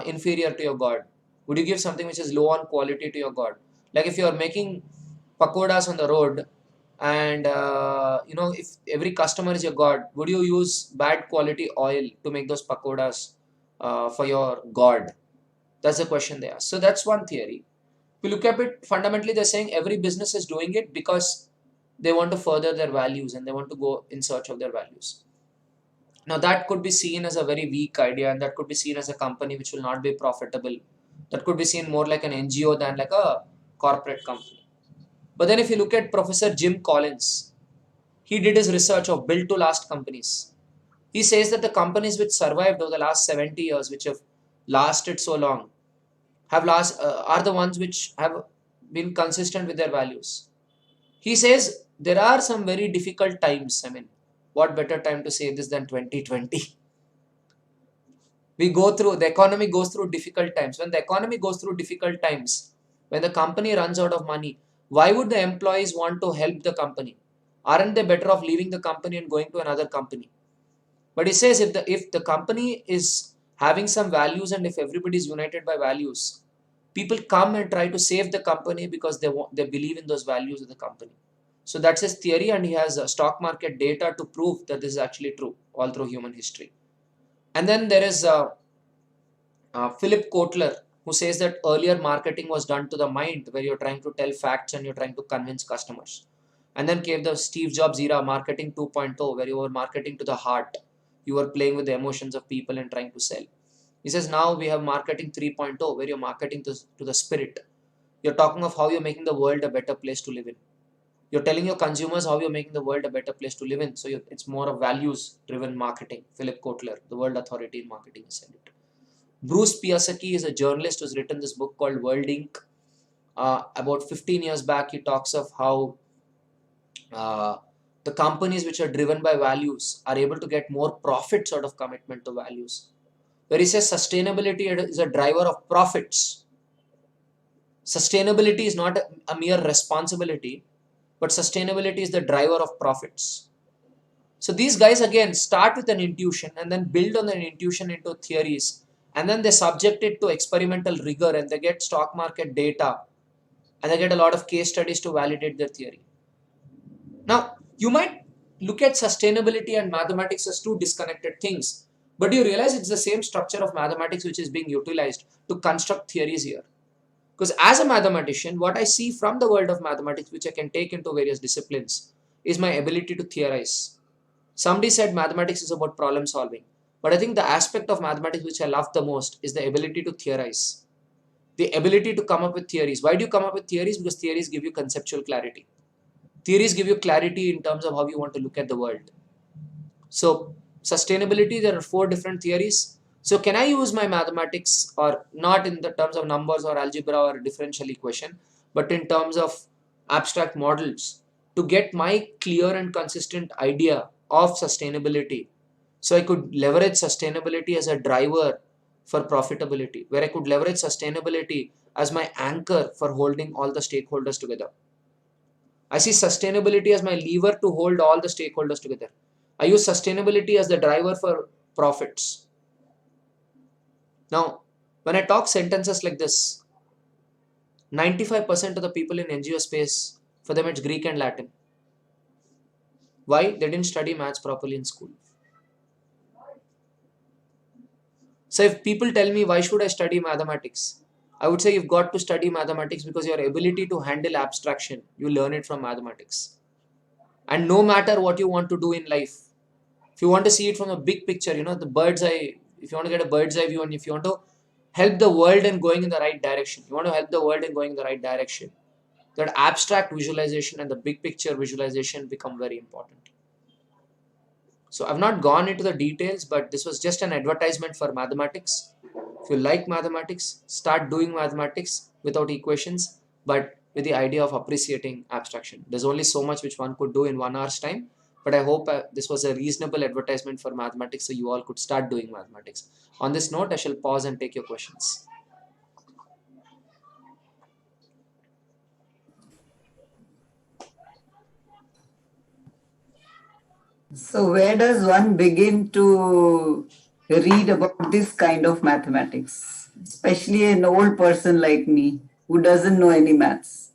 inferior to your god? Would you give something which is low on quality to your god? Like if you are making pakodas on the road, and if every customer is your god, would you use bad quality oil to make those pakodas for your god? That's the question they ask. So that's one theory. If you look at it fundamentally, they're saying every business is doing it because they want to further their values and they want to go in search of their values. Now that could be seen as a very weak idea, and that could be seen as a company which will not be profitable. That could be seen more like an NGO than like a corporate company. But then if you look at Professor Jim Collins, he did his research of built to last companies. He says that the companies which survived over the last 70 years, which have lasted so long, are the ones which have been consistent with their values. He says there are some very difficult times. I mean, what better time to say this than 2020? The economy goes through difficult times. When the economy goes through difficult times, when the company runs out of money, why would the employees want to help the company? Aren't they better off leaving the company and going to another company? But he says if the company is having some values and if everybody is united by values, people come and try to save the company because they believe in those values of the company. So that's his theory, and he has stock market data to prove that this is actually true all through human history. And then there is Philip Kotler, who says that earlier marketing was done to the mind, where you're trying to tell facts and you're trying to convince customers. And then came the Steve Jobs era, marketing 2.0, where you were marketing to the heart. You were playing with the emotions of people and trying to sell. He says now we have marketing 3.0, where you're marketing to the spirit. You're talking of how you're making the world a better place to live in. You're telling your consumers how you're making the world a better place to live in. So it's more of values-driven marketing. Philip Kotler, the world authority in marketing, said it. Bruce Piasecki is a journalist who's written this book called World Inc. About 15 years back, he talks of how the companies which are driven by values are able to get more profit sort of commitment to values. Where he says sustainability is a driver of profits. Sustainability is not a mere responsibility, but sustainability is the driver of profits. So these guys again start with an intuition and then build on an intuition into theories, and then they subject it to experimental rigor, and they get stock market data, and they get a lot of case studies to validate their theory. Now, you might look at sustainability and mathematics as two disconnected things, but you realize it's the same structure of mathematics which is being utilized to construct theories here. Because as a mathematician, what I see from the world of mathematics, which I can take into various disciplines, is my ability to theorize. Somebody said mathematics is about problem solving, but I think the aspect of mathematics which I love the most is the ability to theorize. The ability to come up with theories. Why do you come up with theories? Because theories give you conceptual clarity. Theories give you clarity in terms of how you want to look at the world. So sustainability, there are 4 different theories. So can I use my mathematics, or not in the terms of numbers or algebra or differential equation, but in terms of abstract models, to get my clear and consistent idea of sustainability? So I could leverage sustainability as a driver for profitability, where I could leverage sustainability as my anchor for holding all the stakeholders together. I see sustainability as my lever to hold all the stakeholders together. I use sustainability as the driver for profits. Now, when I talk sentences like this, 95% of the people in NGO space, for them it's Greek and Latin. Why? They didn't study maths properly in school. So if people tell me, why should I study mathematics? I would say you've got to study mathematics because your ability to handle abstraction, you learn it from mathematics. And no matter what you want to do in life, if you want to see it from a big picture, the bird's eye, if you want to get a bird's eye view, and if you want to help the world in going in the right direction, that abstract visualization and the big picture visualization become very important. So I've not gone into the details, but this was just an advertisement for mathematics. If you like mathematics, start doing mathematics without equations, but with the idea of appreciating abstraction. There's only so much which one could do in 1 hour's time, but I hope this was a reasonable advertisement for mathematics so you all could start doing mathematics. On this note, I shall pause and take your questions. So where does one begin to read about this kind of mathematics, especially an old person like me who doesn't know any maths?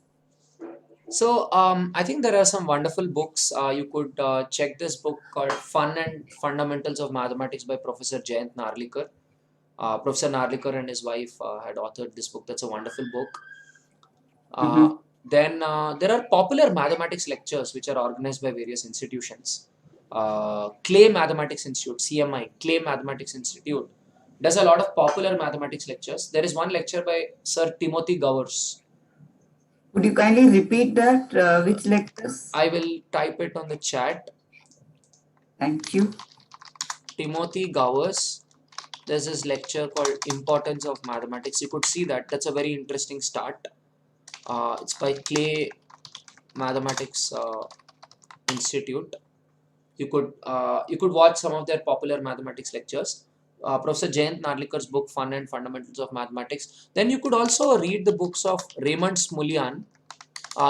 So I think there are some wonderful books. You could check this book called Fun and Fundamentals of Mathematics by Professor Jayant Narlikar. Professor Narlikar and his wife had authored this book. That's a wonderful book. Then there are popular mathematics lectures which are organized by various institutions. Clay Mathematics Institute, CMI, Clay Mathematics Institute, does a lot of popular mathematics lectures. There is one lecture by Sir Timothy Gowers. Would you kindly repeat that? Which lectures? I will type it on the chat. Thank you. Timothy Gowers. There's this lecture called Importance of Mathematics. You could see that. That's a very interesting start. It's by Clay Mathematics Institute. You could watch some of their popular mathematics lectures. Professor Jayant Narlikar's book Fun and Fundamentals of Mathematics. Then you could also read the books of Raymond Smullyan.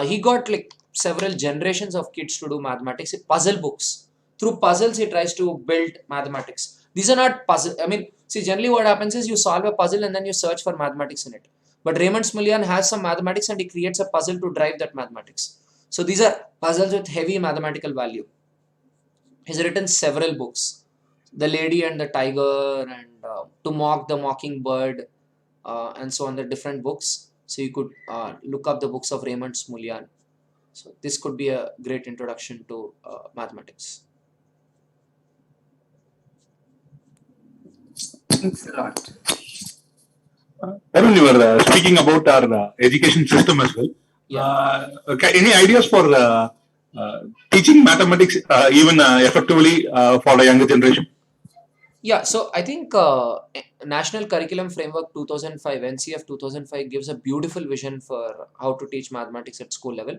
He got like several generations of kids to do mathematics. Puzzle books. Through puzzles, he tries to build mathematics. These are not puzzles. I mean, see, generally what happens is you solve a puzzle and then you search for mathematics in it. But Raymond Smullyan has some mathematics and he creates a puzzle to drive that mathematics. So these are puzzles with heavy mathematical value. He's written several books. The Lady and the Tiger and To Mock the Mockingbird and so on, the different books. So you could look up the books of Raymond Smullyan. So this could be a great introduction to mathematics. Thanks a lot. Arun, you were speaking about our education system as well. Yeah. Any ideas for teaching mathematics even effectively for the younger generation? Yeah, so I think National Curriculum Framework 2005, NCF 2005 gives a beautiful vision for how to teach mathematics at school level.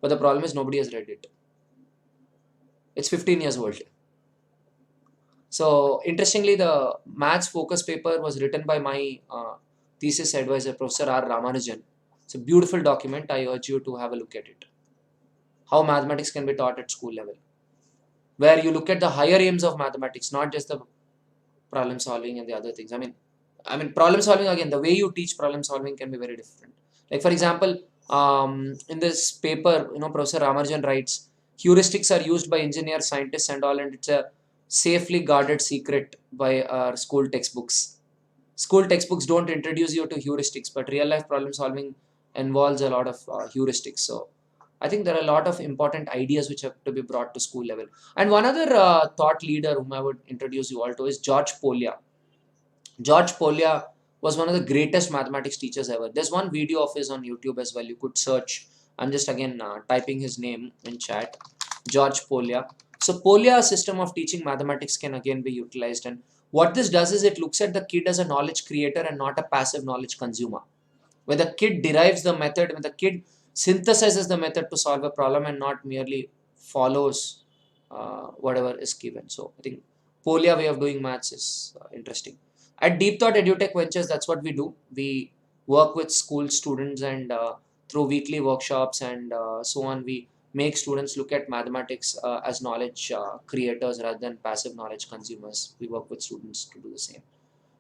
But the problem is nobody has read it. It's 15 years old. So interestingly, the maths focus paper was written by my thesis advisor, Professor R. Ramanujan. It's a beautiful document. I urge you to have a look at it. How mathematics can be taught at school level, where you look at the higher aims of mathematics, not just the problem solving and the other things. I mean, problem solving, again, the way you teach problem solving can be very different. Like for example, in this paper, Professor Ramanujan writes, heuristics are used by engineers, scientists, and all, and it's a safely guarded secret by our school textbooks. School textbooks don't introduce you to heuristics, but real life problem solving involves a lot of heuristics. So I think there are a lot of important ideas which have to be brought to school level. And one other thought leader whom I would introduce you all to is George Polya. George Polya was one of the greatest mathematics teachers ever. There's one video of his on YouTube as well. You could search. I'm just again typing his name in chat. George Polya. So Polya's system of teaching mathematics can again be utilized. And what this does is it looks at the kid as a knowledge creator and not a passive knowledge consumer. Where the kid derives the method, when the kid synthesizes the method to solve a problem and not merely follows whatever is given. So I think Polya way of doing maths is interesting. At Deep Thought EduTech Ventures, that's what we do. We work with school students and through weekly workshops and so on, we make students look at mathematics as knowledge creators rather than passive knowledge consumers. We work with students to do the same.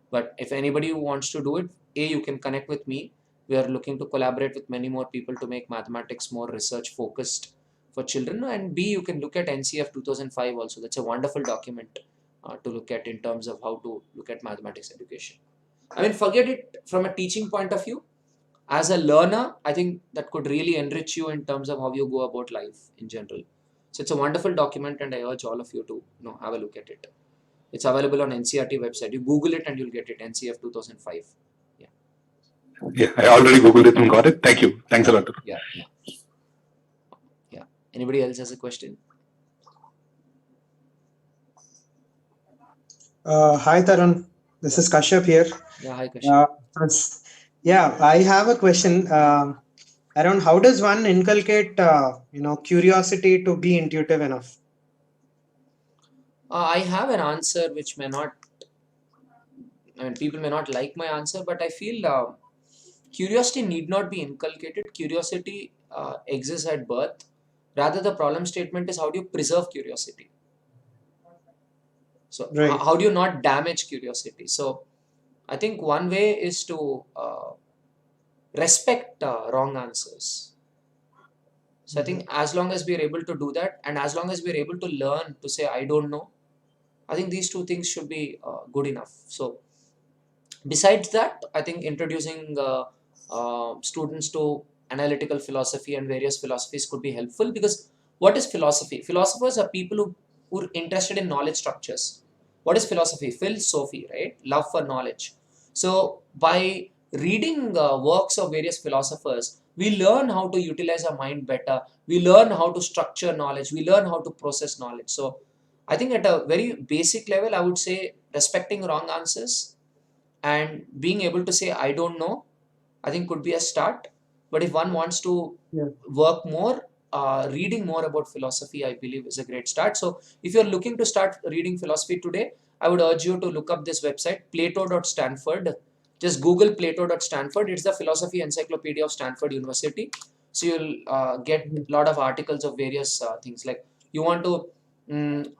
But if anybody who wants to do it, you can connect with me. We are looking to collaborate with many more people to make mathematics more research focused for children. And B, you can look at NCF 2005 also. That's a wonderful document to look at in terms of how to look at mathematics education. I mean, forget it from a teaching point of view. As a learner, I think that could really enrich you in terms of how you go about life in general. So it's a wonderful document and I urge all of you to have a look at it. It's available on NCERT website. You Google it and you'll get it, NCF 2005. Yeah, I already Googled it and got it. Thank you. Thanks a lot. Yeah. Anybody else has a question? Hi, Tarun. This is Kashyap here. Yeah, hi, Kashyap. Yeah, I have a question around how does one inculcate, curiosity to be intuitive enough? I have an answer which may not, people may not like my answer, but I feel curiosity need not be inculcated. Curiosity exists at birth. Rather, the problem statement is how do you preserve curiosity? So, Right. how do you not damage curiosity? So, I think one way is to respect wrong answers. So, I think as long as we are able to do that and as long as we are able to learn to say, I don't know, I think these two things should be good enough. So, besides that, I think introducing students to analytical philosophy and various philosophies could be helpful because what is philosophy? Philosophers are people who are interested in knowledge structures. What is philosophy? Phil-sophy, right? Love for knowledge. So by reading works of various philosophers, we learn how to utilize our mind better. We learn how to structure knowledge. We learn how to process knowledge. So I think at a very basic level, I would say respecting wrong answers and being able to say, I don't know, I think could be a start. But if one wants to work more, reading more about philosophy, I believe is a great start. So if you're looking to start reading philosophy today, I would urge you to look up this website, plato.stanford. Just Google plato.stanford. It's the philosophy encyclopedia of Stanford University. So you'll get a lot of articles of various things. Like you want to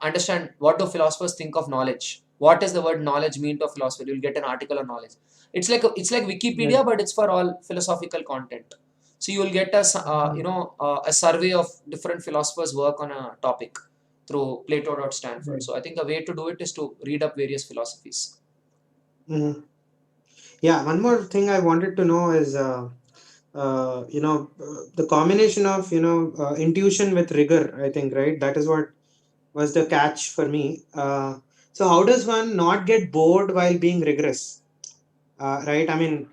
understand what do philosophers think of knowledge. What does the word knowledge mean to a philosopher? You'll get an article on knowledge. It's like Wikipedia, but it's for all philosophical content. So you will get a survey of different philosophers' work on a topic through plato.stanford. Right. So I think a way to do it is to read up various philosophies. Mhm. Yeah, one more thing I wanted to know is, the combination of, intuition with rigor, I think, right? That is what was the catch for me. So how does one not get bored while being rigorous? Right? I mean,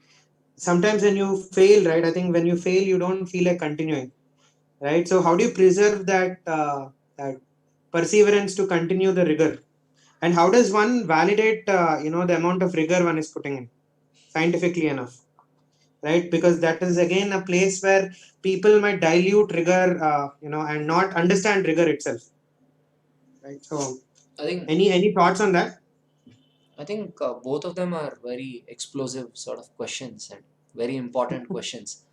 sometimes when you fail, right? I think when you fail, you don't feel like continuing, right? So how do you preserve that perseverance to continue the rigor? And how does one validate, the amount of rigor one is putting in scientifically enough, right? Because that is again a place where people might dilute rigor, and not understand rigor itself, right? So I think any thoughts on that? both of them are very explosive sort of questions and very important questions.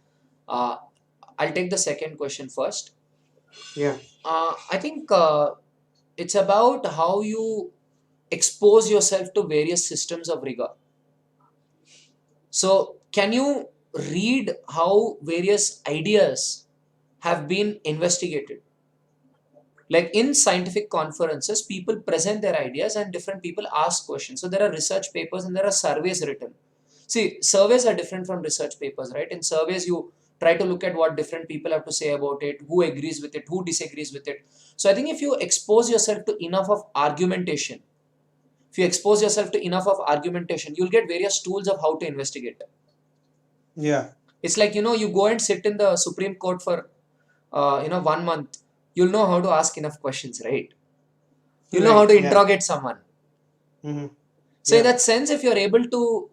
Uh, I'll take the second question first. Yeah. I think it's about how you expose yourself to various systems of rigor. So, can you read how various ideas have been investigated? Like in scientific conferences, people present their ideas and different people ask questions. So, there are research papers and there are surveys written. See, surveys are different from research papers, right? In surveys, you try to look at what different people have to say about it, who agrees with it, who disagrees with it. So, I think if you expose yourself to enough of argumentation, you'll get various tools of how to investigate. Yeah. It's like, you go and sit in the Supreme Court for, 1 month. You'll know how to ask enough questions, right? You'll know how to Right, yeah. interrogate someone. Mm-hmm. So in Yeah. that sense, if you're able to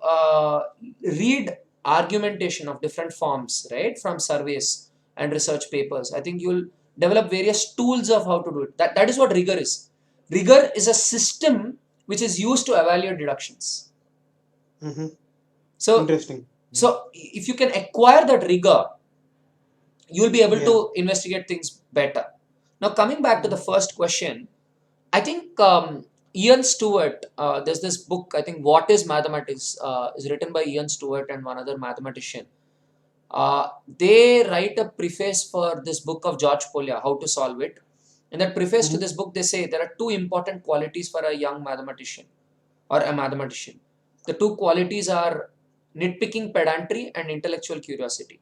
read argumentation of different forms, right, from surveys and research papers, I think you'll develop various tools of how to do it. That is what rigor is. Rigor is a system which is used to evaluate deductions. Mm-hmm. So Interesting. if you can acquire that rigor, you'll be able Yeah. to investigate things better. Now, coming back to the first question, I think Ian Stewart, there's this book, I think What is Mathematics, is written by Ian Stewart and one other mathematician. They write a preface for this book of George Polya, How to Solve It. In that preface to this book, they say there are two important qualities for a young mathematician or a mathematician. The two qualities are nitpicking pedantry and intellectual curiosity.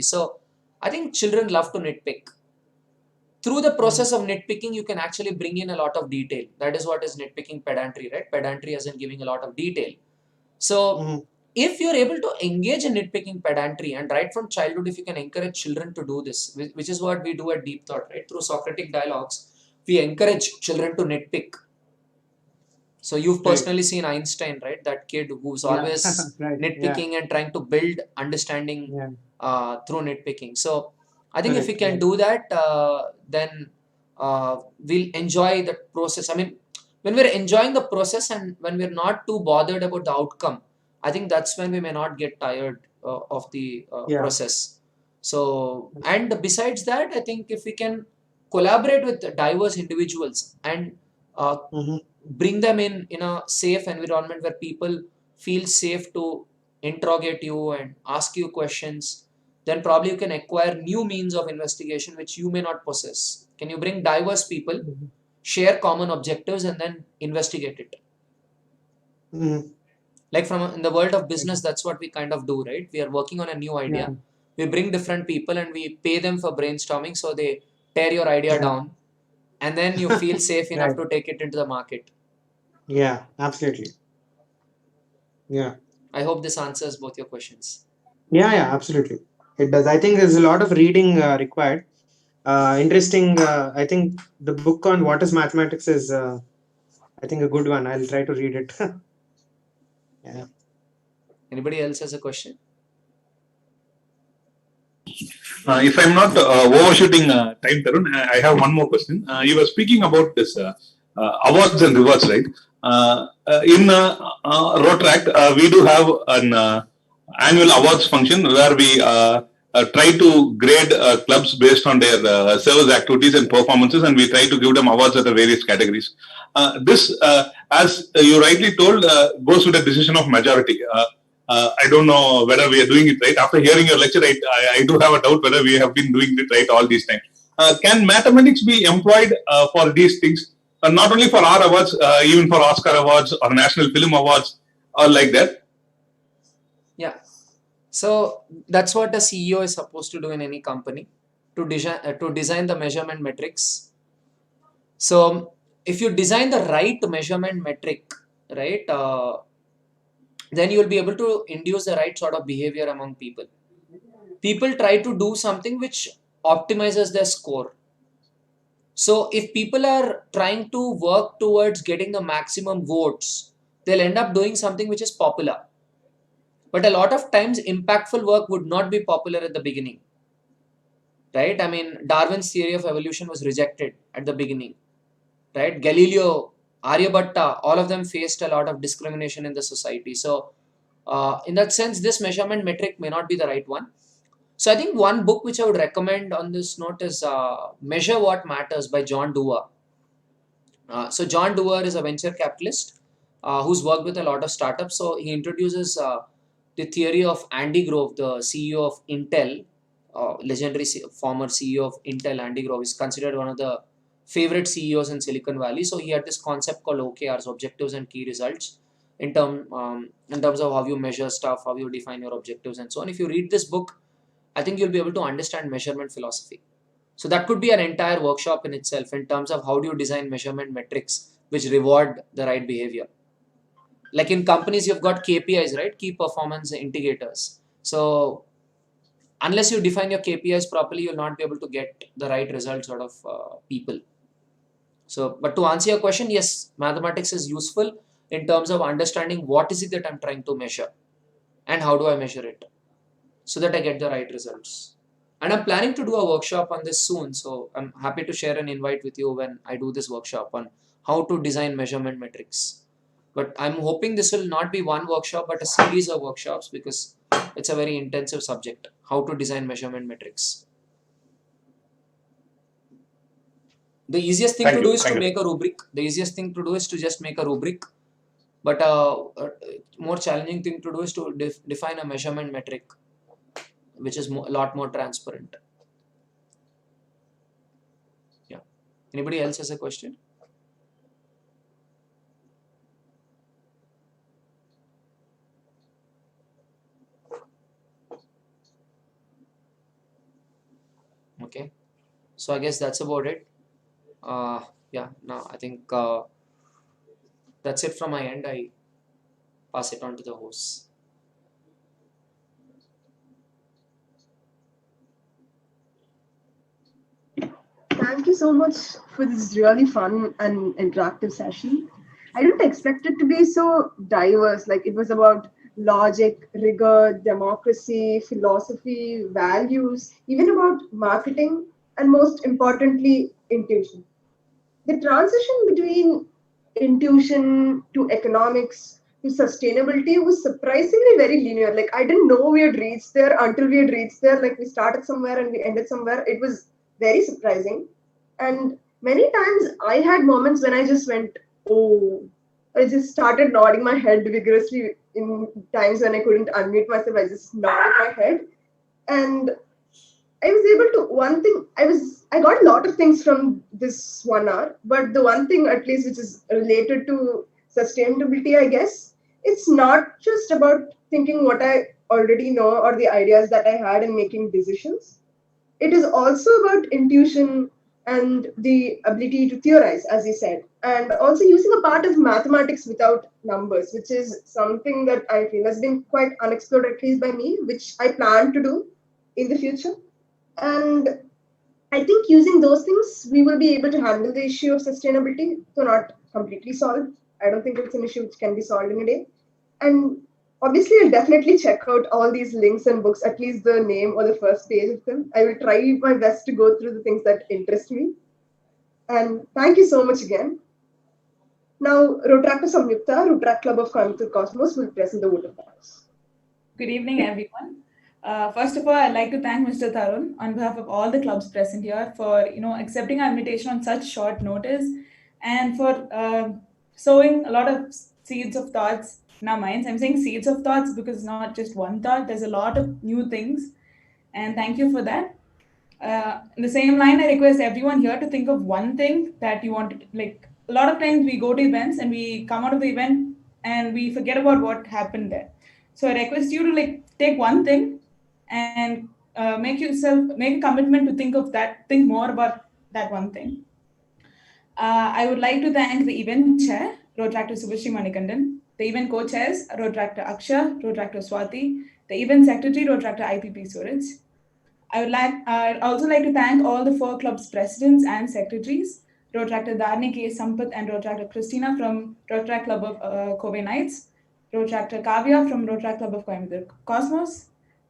So, I think children love to nitpick. Through the process of nitpicking, you can actually bring in a lot of detail. That is what is nitpicking pedantry, right? Pedantry as in giving a lot of detail. So, if you're able to engage in nitpicking pedantry, and right from childhood, if you can encourage children to do this, which is what we do at Deep Thought, right? Through Socratic dialogues, we encourage children to nitpick. So you've personally seen Einstein, right? That kid who's always Right. nitpicking and trying to build understanding Yeah. through nitpicking. So I think if we Correct, can yeah. do that, then we'll enjoy the process. I mean, when we're enjoying the process and when we're not too bothered about the outcome, I think that's when we may not get tired of the Yeah. process. So, and besides that, I think if we can collaborate with diverse individuals and Mm-hmm. bring them in a safe environment where people feel safe to interrogate you and ask you questions, then probably you can acquire new means of investigation which you may not possess. Can you bring diverse people, share common objectives, and then investigate it? Mm-hmm. Like in the world of business, that's what we kind of do, right? We are working on a new idea. Yeah. We bring different people and we pay them for brainstorming, so they tear your idea down, and then you feel safe enough to take it into the market. Yeah, absolutely. Yeah. I hope this answers both your questions. Yeah, absolutely. It does. I think there's a lot of reading required. Interesting. I think the book on what is mathematics is, I think, a good one. I'll try to read it. Yeah. Anybody else has a question? If I'm not overshooting time, Tarun, I have one more question. You were speaking about this awards and rewards, right? In Rotaract, we do have an annual awards function where we try to grade clubs based on their service activities and performances, and we try to give them awards at the various categories. This, as you rightly told, goes with the decision of majority. I don't know whether we are doing it right. After hearing your lecture, I do have a doubt whether we have been doing it right all these times. Can mathematics be employed for these things? Not only for our awards, even for Oscar awards or National Film Awards or like that? Yeah. So that's what a CEO is supposed to do in any company, to design the measurement metrics. So if you design the right measurement metric, right, then you will be able to induce the right sort of behavior among people. people try to do something which optimizes their score. So if people are trying to work towards getting the maximum votes, they'll end up doing something which is popular. But a lot of times impactful work would not be popular at the beginning. Right? I mean, Darwin's theory of evolution was rejected at the beginning. Right? Galileo, Aryabhatta, all of them faced a lot of discrimination in the society. So in that sense, this measurement metric may not be the right one. So I think one book which I would recommend on this note is Measure What Matters by John Doerr. So John Doerr is a venture capitalist who's worked with a lot of startups. So he introduces the theory of Andy Grove, the CEO of Intel, legendary former CEO of Intel. Andy Grove is considered one of the favorite CEOs in Silicon Valley. So he had this concept called OKRs, Objectives and Key Results, in terms of how you measure stuff, how you define your objectives, and so on. If you read this book, I think you'll be able to understand measurement philosophy. So that could be an entire workshop in itself in terms of how do you design measurement metrics which reward the right behavior. Like in companies, you've got KPIs, right? Key performance indicators. So unless you define your KPIs properly, you'll not be able to get the right results out of people. So, but to answer your question, yes, mathematics is useful in terms of understanding what is it that I'm trying to measure and how do I measure it so that I get the right results. And I'm planning to do a workshop on this soon. So I'm happy to share an invite with you when I do this workshop on how to design measurement metrics. But I'm hoping this will not be one workshop, but a series of workshops because it's a very intensive subject, how to design measurement metrics. The easiest thing to do is to make a rubric. The easiest thing to do is to just make a rubric. But a more challenging thing to do is to define a measurement metric, which is a lot more transparent. Yeah. Anybody else has a question? Okay. So I guess that's about it. Yeah. Now I think that's it from my end. I pass it on to the host. Thank you so much for this really fun and interactive session. I didn't expect it to be so diverse. Like it was about logic, rigor, democracy, philosophy, values, even about marketing, and most importantly, intuition. The transition between intuition to economics to sustainability was surprisingly very linear. Like I didn't know we had reached there until we had reached there. Like we started somewhere and we ended somewhere. It was very surprising. And many times I had moments when I just went, oh, I just started nodding my head vigorously in times when I couldn't unmute myself. I just nodded my head. And I was able to I got a lot of things from this 1 hour, but the one thing at least which is related to sustainability, I guess, it's not just about thinking what I already know or the ideas that I had and making decisions. It is also about intuition and the ability to theorize, as you said, and also using a part of mathematics without numbers, which is something that I feel has been quite unexplored, at least by me, which I plan to do in the future. And I think using those things, we will be able to handle the issue of sustainability, so not completely solved. I don't think it's an issue which can be solved in a day. And obviously, I'll definitely check out all these links and books, at least the name or the first page of them. I will try my best to go through the things that interest me. And thank you so much again. Now, Rotractor Samyukta, Rotract Club of Coimbatore Cosmos, will present the vote of thanks. Good evening, everyone. First of all, I'd like to thank Mr. Tarun on behalf of all the clubs present here for accepting our invitation on such short notice and for sowing a lot of seeds of thoughts in our minds. I'm saying seeds of thoughts because it's not just one thought. There's a lot of new things, and thank you for that. In the same line, I request everyone here to think of one thing that you want to, like, a lot of times we go to events and we come out of the event and we forget about what happened there. So I request you to take one thing and make a commitment to think more about that one thing. I would like to thank the event chair, Rotractor Subhashri Manikandan, the event co-chairs, Rotractor Aksha, Rotractor Swati, the event secretary, Rotractor IPP Suraj, I'd also like to thank all the 4 clubs' presidents and secretaries, Rotaractor Dharni K. Sampath and Rotaractor Christina from Rotaract Club of Kobe Knights, Rotaractor Kavya from Rotaract Club of Coimbatore Cosmos,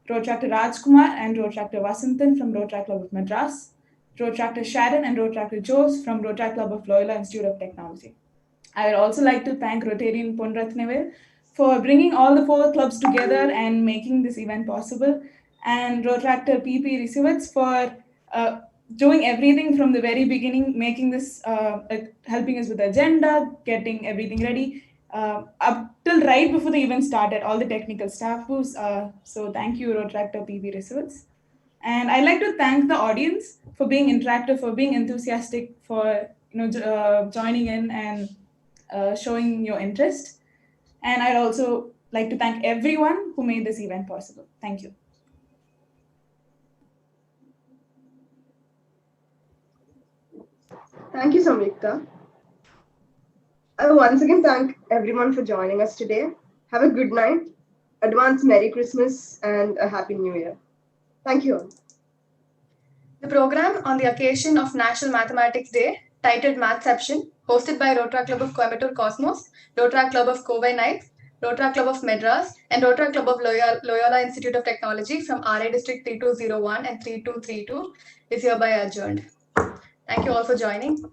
Rotaractor Rajkumar and Rotaractor Vasantan from Rotaract Club of Madras, Rotaractor Sharon and Rotaractor Jose from Rotaract Club of Loyola Institute of Technology. I would also like to thank Rotarian Pon Rathnavil for bringing all the 4 clubs together and making this event possible, and Rotaractor PP Risivitz for doing everything from the very beginning, making this, helping us with the agenda, getting everything ready, up till right before the event started, all the technical staff who's, so thank you, Rotaractor PP Risivitz. And I'd like to thank the audience for being interactive, for being enthusiastic, for joining in and showing your interest. And I'd also like to thank everyone who made this event possible. Thank you. Thank you, Samyukta. I once again thank everyone for joining us today. Have a good night, advance Merry Christmas, and a Happy New Year. Thank you all. The program on the occasion of National Mathematics Day, titled Mathception, hosted by Rotaract Club of Coimbatore Cosmos, Rotaract Club of Kobe Knights, Rotaract Club of Madras, and Rotaract Club of Loyola Institute of Technology from RA District 3201 and 3232 is hereby adjourned. Thank you all for joining.